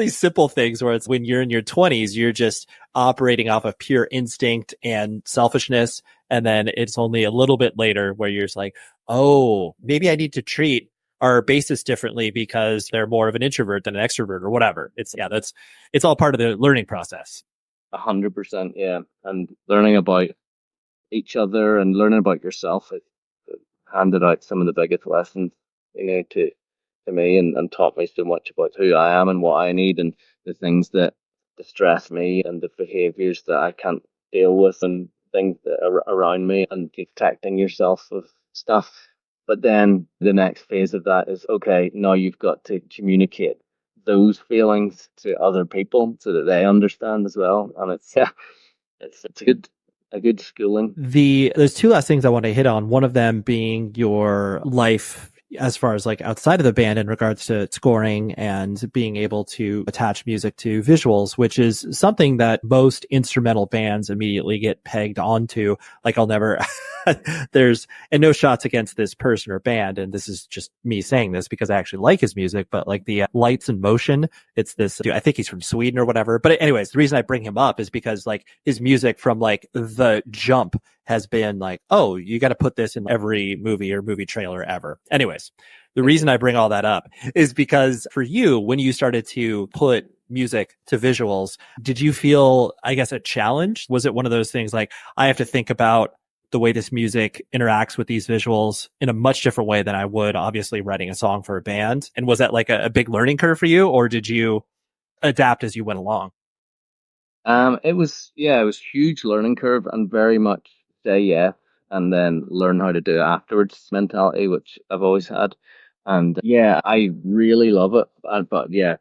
simple things where it's when you're in your 20s, you're just operating off of pure instinct and selfishness. And then it's only a little bit later where you're just like, oh, maybe I need to treat our bassists differently because they're more of an introvert than an extrovert or whatever. It's all part of the learning process. 100%, yeah. And learning about each other and learning about yourself, it handed out some of the biggest lessons, to me, and taught me so much about who I am and what I need, and the things that distress me and the behaviors that I can't deal with, and things that are around me, and protecting yourself with stuff. But then the next phase of that is, okay, now you've got to communicate those feelings to other people so that they understand as well. And it's a good schooling. There's two last things I want to hit on. One of them being your life as far as like outside of the band in regards to scoring and being able to attach music to visuals, which is something that most instrumental bands immediately get pegged onto. Like there's no shots against this person or band. And this is just me saying this because I actually like his music, but like the lights in motion, it's this dude, I think he's from Sweden or whatever. But anyways, the reason I bring him up is because like his music from like the jump has been like, oh, you got to put this in every movie or movie trailer ever. Anyways, the reason I bring all that up is because for you, when you started to put music to visuals, did you feel, I guess, a challenge? Was it one of those things like, I have to think about the way this music interacts with these visuals in a much different way than I would obviously writing a song for a band. And was that like a big learning curve for you, or did you adapt as you went along? It was huge learning curve and very much say yes and then learn how to do it afterwards mentality, which I've always had. And yeah, I really love it. But yeah,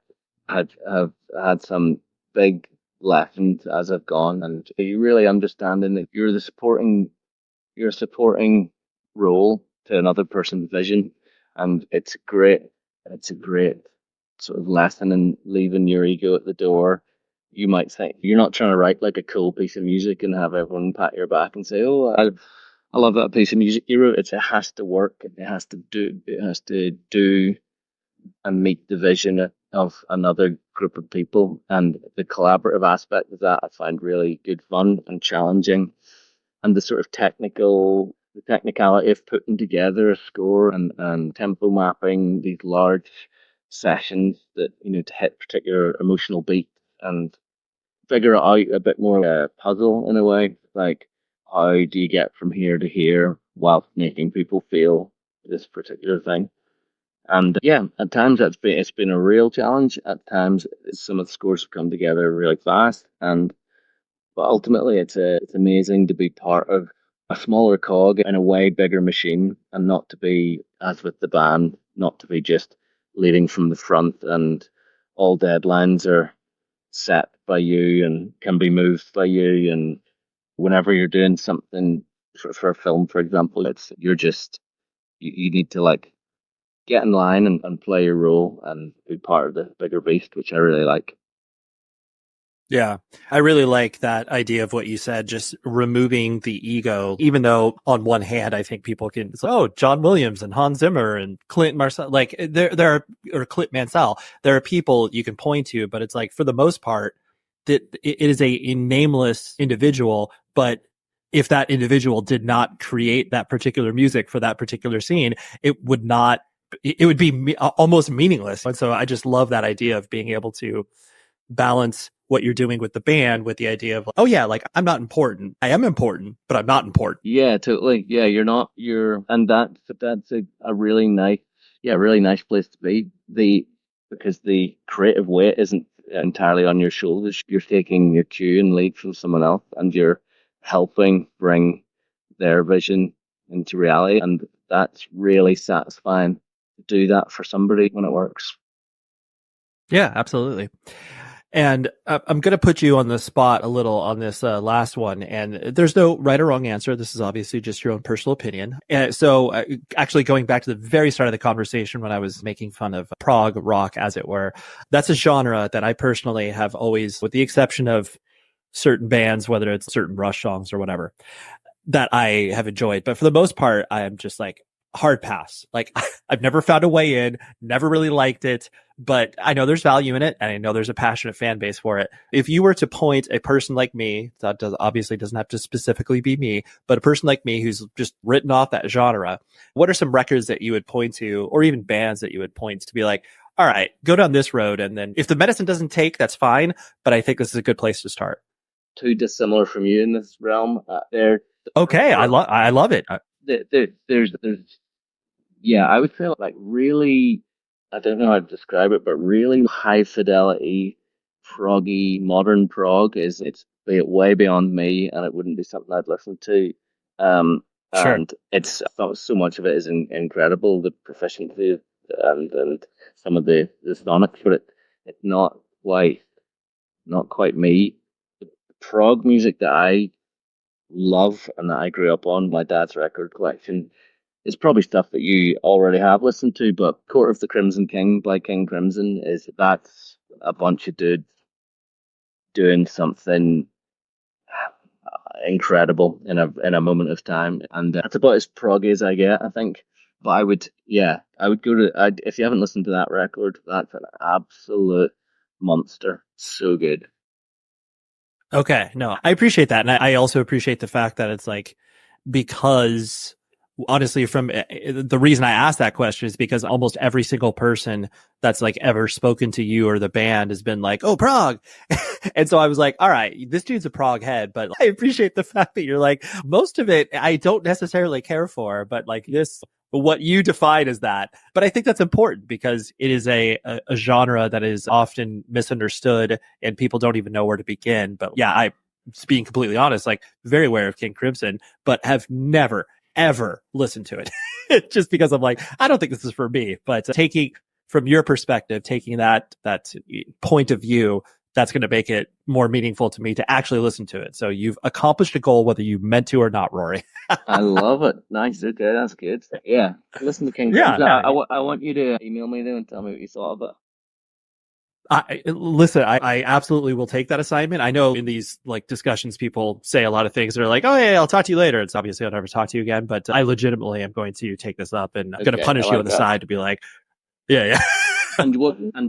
have had some big lessons as I've gone, and you really understanding that you're a supporting role to another person's vision, and it's great. It's a great sort of lesson in leaving your ego at the door. You might think you're not trying to write like a cool piece of music and have everyone pat your back and say, "Oh, I love that piece of music you wrote." It has to work. It has to do and meet the vision of another group of people. And the collaborative aspect of that I find really good fun and challenging. And the sort of the technicality of putting together a score and tempo mapping these large sessions that, to hit particular emotional beats and figure it out a bit more like a puzzle in a way. Like, how do you get from here to here whilst making people feel this particular thing? And yeah, at times it's been a real challenge. At times, some of the scores have come together really fast, but ultimately, it's amazing to be part of a smaller cog in a way bigger machine, and not to be, as with the band, not to be just leading from the front, and all deadlines are set by you and can be moved by you. And whenever you're doing something for a film, for example, you need to like get in line and play your role and be part of the bigger beast, which I really like. Yeah, I really like that idea of what you said, just removing the ego, even though on one hand, I think people can, it's like, oh, John Williams and Hans Zimmer and Clint Mansell, like or Clint Mansell, there are people you can point to, but it's like, for the most part, that it is a nameless individual, but if that individual did not create that particular music for that particular scene, it would be almost meaningless. And so I just love that idea of being able to balance what you're doing with the band with the idea of, oh yeah, like, I'm not important. I am important, but I'm not important. Yeah, totally. Yeah, and that's a really nice place to be. Because the creative weight isn't entirely on your shoulders. You're taking your cue and lead from someone else, and you're helping bring their vision into reality. And that's really satisfying to do that for somebody when it works. Yeah, absolutely. And I'm going to put you on the spot a little on this last one. And there's no right or wrong answer. This is obviously just your own personal opinion. So actually going back to the very start of the conversation when I was making fun of prog rock, as it were, that's a genre that I personally have always, with the exception of certain bands, whether it's certain Rush songs or whatever, that I have enjoyed. But for the most part, I am just like, hard pass. Like, I've never found a way in, never really liked it, but I know there's value in it, and I know there's a passionate fan base for it. If you were to point a person like me, that obviously doesn't have to specifically be me, but a person like me who's just written off that genre, what are some records that you would point to, or even bands that you would point to be like, all right, go down this road, and then if the medicine doesn't take, that's fine, but I think this is a good place to start. Too dissimilar from you in this realm. Okay, I love it. Yeah, I would say like really, I don't know how to describe it, but really high fidelity, proggy, modern prog it's way beyond me, and it wouldn't be something I'd listen to. Sure. And I thought so much of it is incredible, the proficiency and some of the sonics, but it's not quite me. The prog music that I love and that I grew up on, my dad's record collection, it's probably stuff that you already have listened to, but Court of the Crimson King by King Crimson that's a bunch of dudes doing something incredible in a moment of time, and that's about as proggy as I get, I think. But I would go to, if you haven't listened to that record, that's an absolute monster. So good. Okay, no, I appreciate that, and I also appreciate the fact that it's like, because honestly, from the reason I asked that question is because almost every single person that's like ever spoken to you or the band has been like, oh, prog. And so I was like, all right, this dude's a prog head, but I appreciate the fact that you're like, most of it I don't necessarily care for, but like this, what you define as that. But I think that's important because it is a genre that is often misunderstood and people don't even know where to begin. But yeah, I, being completely honest, like very aware of King Crimson, but have never, ever listened to it just because I'm like, I don't think this is for me. But taking from your perspective, taking that point of view, that's going to make it more meaningful to me to actually listen to it. So you've accomplished a goal, whether you meant to or not, Rory. I love it. Nice. Okay, that's good. Yeah. Listen to King Crimson. I want you to email me though and tell me what you thought of it. I absolutely will take that assignment. I know in these like discussions, people say a lot of things. They're like, oh, yeah, I'll talk to you later. It's obviously I'll never talk to you again, but I legitimately am going to take this up and I'm going to punish you on the side to be like, yeah. and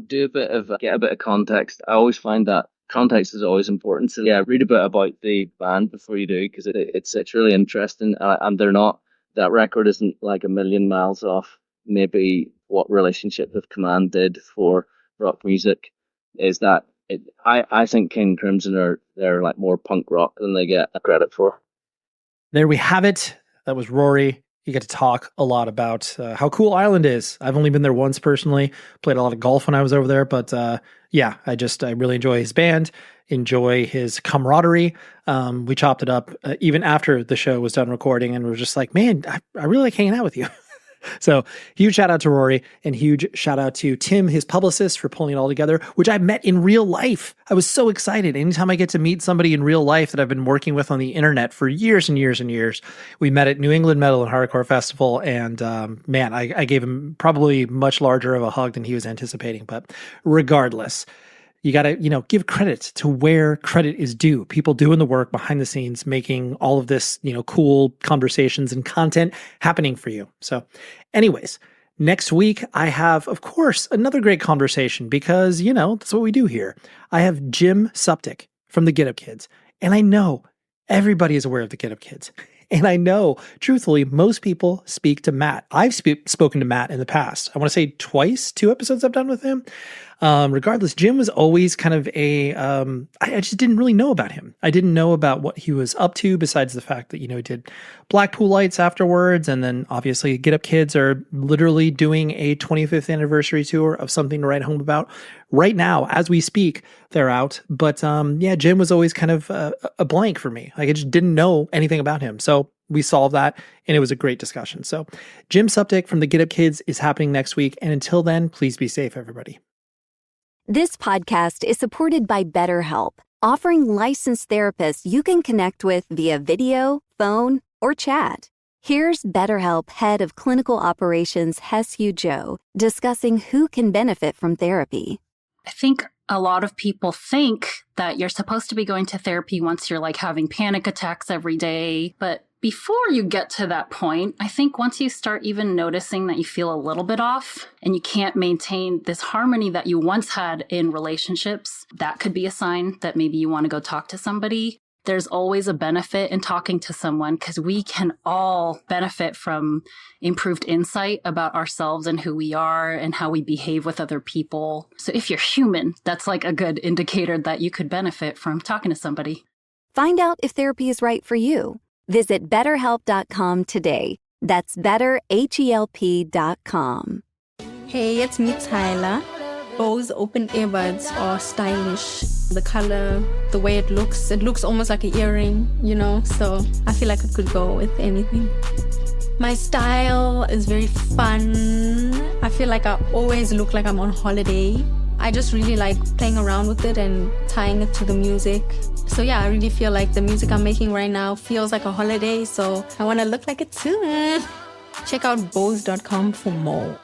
do get a bit of context. I always find that context is always important. So yeah, read a bit about the band before you do, because it's really interesting. And that record isn't like a million miles off maybe what Relationship with Command did for rock music. Is that I think King Crimson they're like more punk rock than they get credit for. There we have it. That was Rory. You get to talk a lot about how cool Ireland is. I've only been there once personally. Played a lot of golf when I was over there, but yeah, I really enjoy his band, enjoy his camaraderie. We chopped it up even after the show was done recording, and we were just like, man, I really like hanging out with you. So huge shout out to Rory and huge shout out to Tim, his publicist, for pulling it all together, which I met in real life. I was so excited. Anytime I get to meet somebody in real life that I've been working with on the internet for years and years and years. We met at New England Metal and Hardcore Festival, and man, I gave him probably much larger of a hug than he was anticipating. But regardless, you got to, give credit to where credit is due. People doing the work behind the scenes, making all of this, cool conversations and content happening for you. So anyways, next week I have, of course, another great conversation because, that's what we do here. I have Jim Suptic from the Get Up Kids. And I know everybody is aware of the Get Up Kids. And I know, truthfully, most people speak to Matt. I've spoken to Matt in the past. I want to say twice, 2 episodes I've done with him. Regardless, Jim was always kind of I just didn't really know about him. I didn't know about what he was up to besides the fact that, he did Blackpool Lights afterwards. And then obviously Get Up Kids are literally doing a 25th anniversary tour of Something to Write Home About. Right now, as we speak, they're out. But yeah, Jim was always kind of a blank for me. Like I just didn't know anything about him. So we solved that, and it was a great discussion. So Jim Suptic from the Get Up Kids is happening next week. And until then, please be safe, everybody. This podcast is supported by BetterHelp, offering licensed therapists you can connect with via video, phone, or chat. Here's BetterHelp Head of Clinical Operations Hessu Joe discussing who can benefit from therapy. I think a lot of people think that you're supposed to be going to therapy once you're like having panic attacks every day. But before you get to that point, I think once you start even noticing that you feel a little bit off and you can't maintain this harmony that you once had in relationships, that could be a sign that maybe you want to go talk to somebody. There's always a benefit in talking to someone because we can all benefit from improved insight about ourselves and who we are and how we behave with other people. So if you're human, that's like a good indicator that you could benefit from talking to somebody. Find out if therapy is right for you. Visit BetterHelp.com today. That's BetterHelp.com. Hey, it's me, Tyler. Bose open earbuds are stylish. The color, the way it looks almost like an earring, so I feel like it could go with anything. My style is very fun. I feel like I always look like I'm on holiday. I just really like playing around with it and tying it to the music. So yeah, I really feel like the music I'm making right now feels like a holiday, so I want to look like it too. Check out Bose.com for more.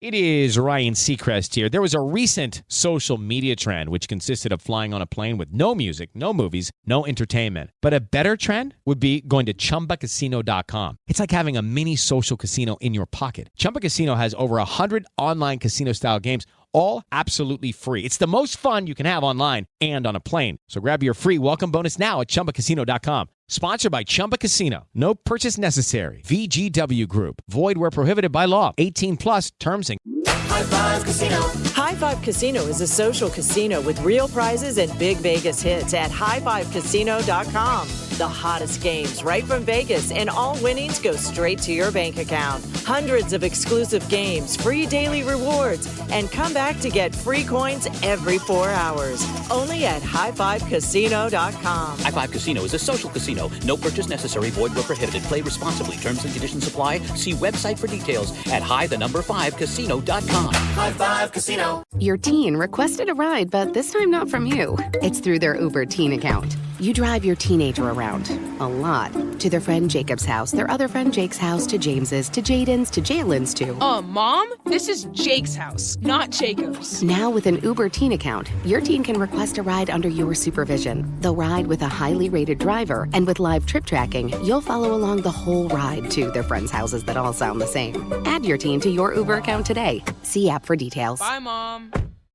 It is Ryan Seacrest here. There was a recent social media trend which consisted of flying on a plane with no music, no movies, no entertainment. But a better trend would be going to ChumbaCasino.com. It's like having a mini social casino in your pocket. Chumba Casino has over 100 online casino-style games, all absolutely free. It's the most fun you can have online and on a plane. So grab your free welcome bonus now at ChumbaCasino.com. Sponsored by Chumba Casino. No purchase necessary. VGW Group. Void where prohibited by law. 18 plus terms and... High Five Casino. High Five Casino is a social casino with real prizes and big Vegas hits at highfivecasino.com. The hottest games right from Vegas, and all winnings go straight to your bank account. Hundreds of exclusive games, free daily rewards, and come back to get free coins every 4 hours. Only at highfivecasino.com. High Five Casino is a social casino. No purchase necessary. Void where prohibited. Play responsibly. Terms and conditions apply. See website for details at high5casino.com. High Five Casino. Your teen requested a ride, but this time not from you. It's through their Uber teen account. You drive your teenager around, a lot, to their friend Jacob's house, their other friend Jake's house, to James's, to Jaden's, to Jalen's, to... Mom? This is Jake's house, not Jacob's. Now with an Uber teen account, your teen can request a ride under your supervision. They'll ride with a highly rated driver, and with live trip tracking, you'll follow along the whole ride to their friends' houses that all sound the same. Add your teen to your Uber account today. See app for details. Bye, Mom.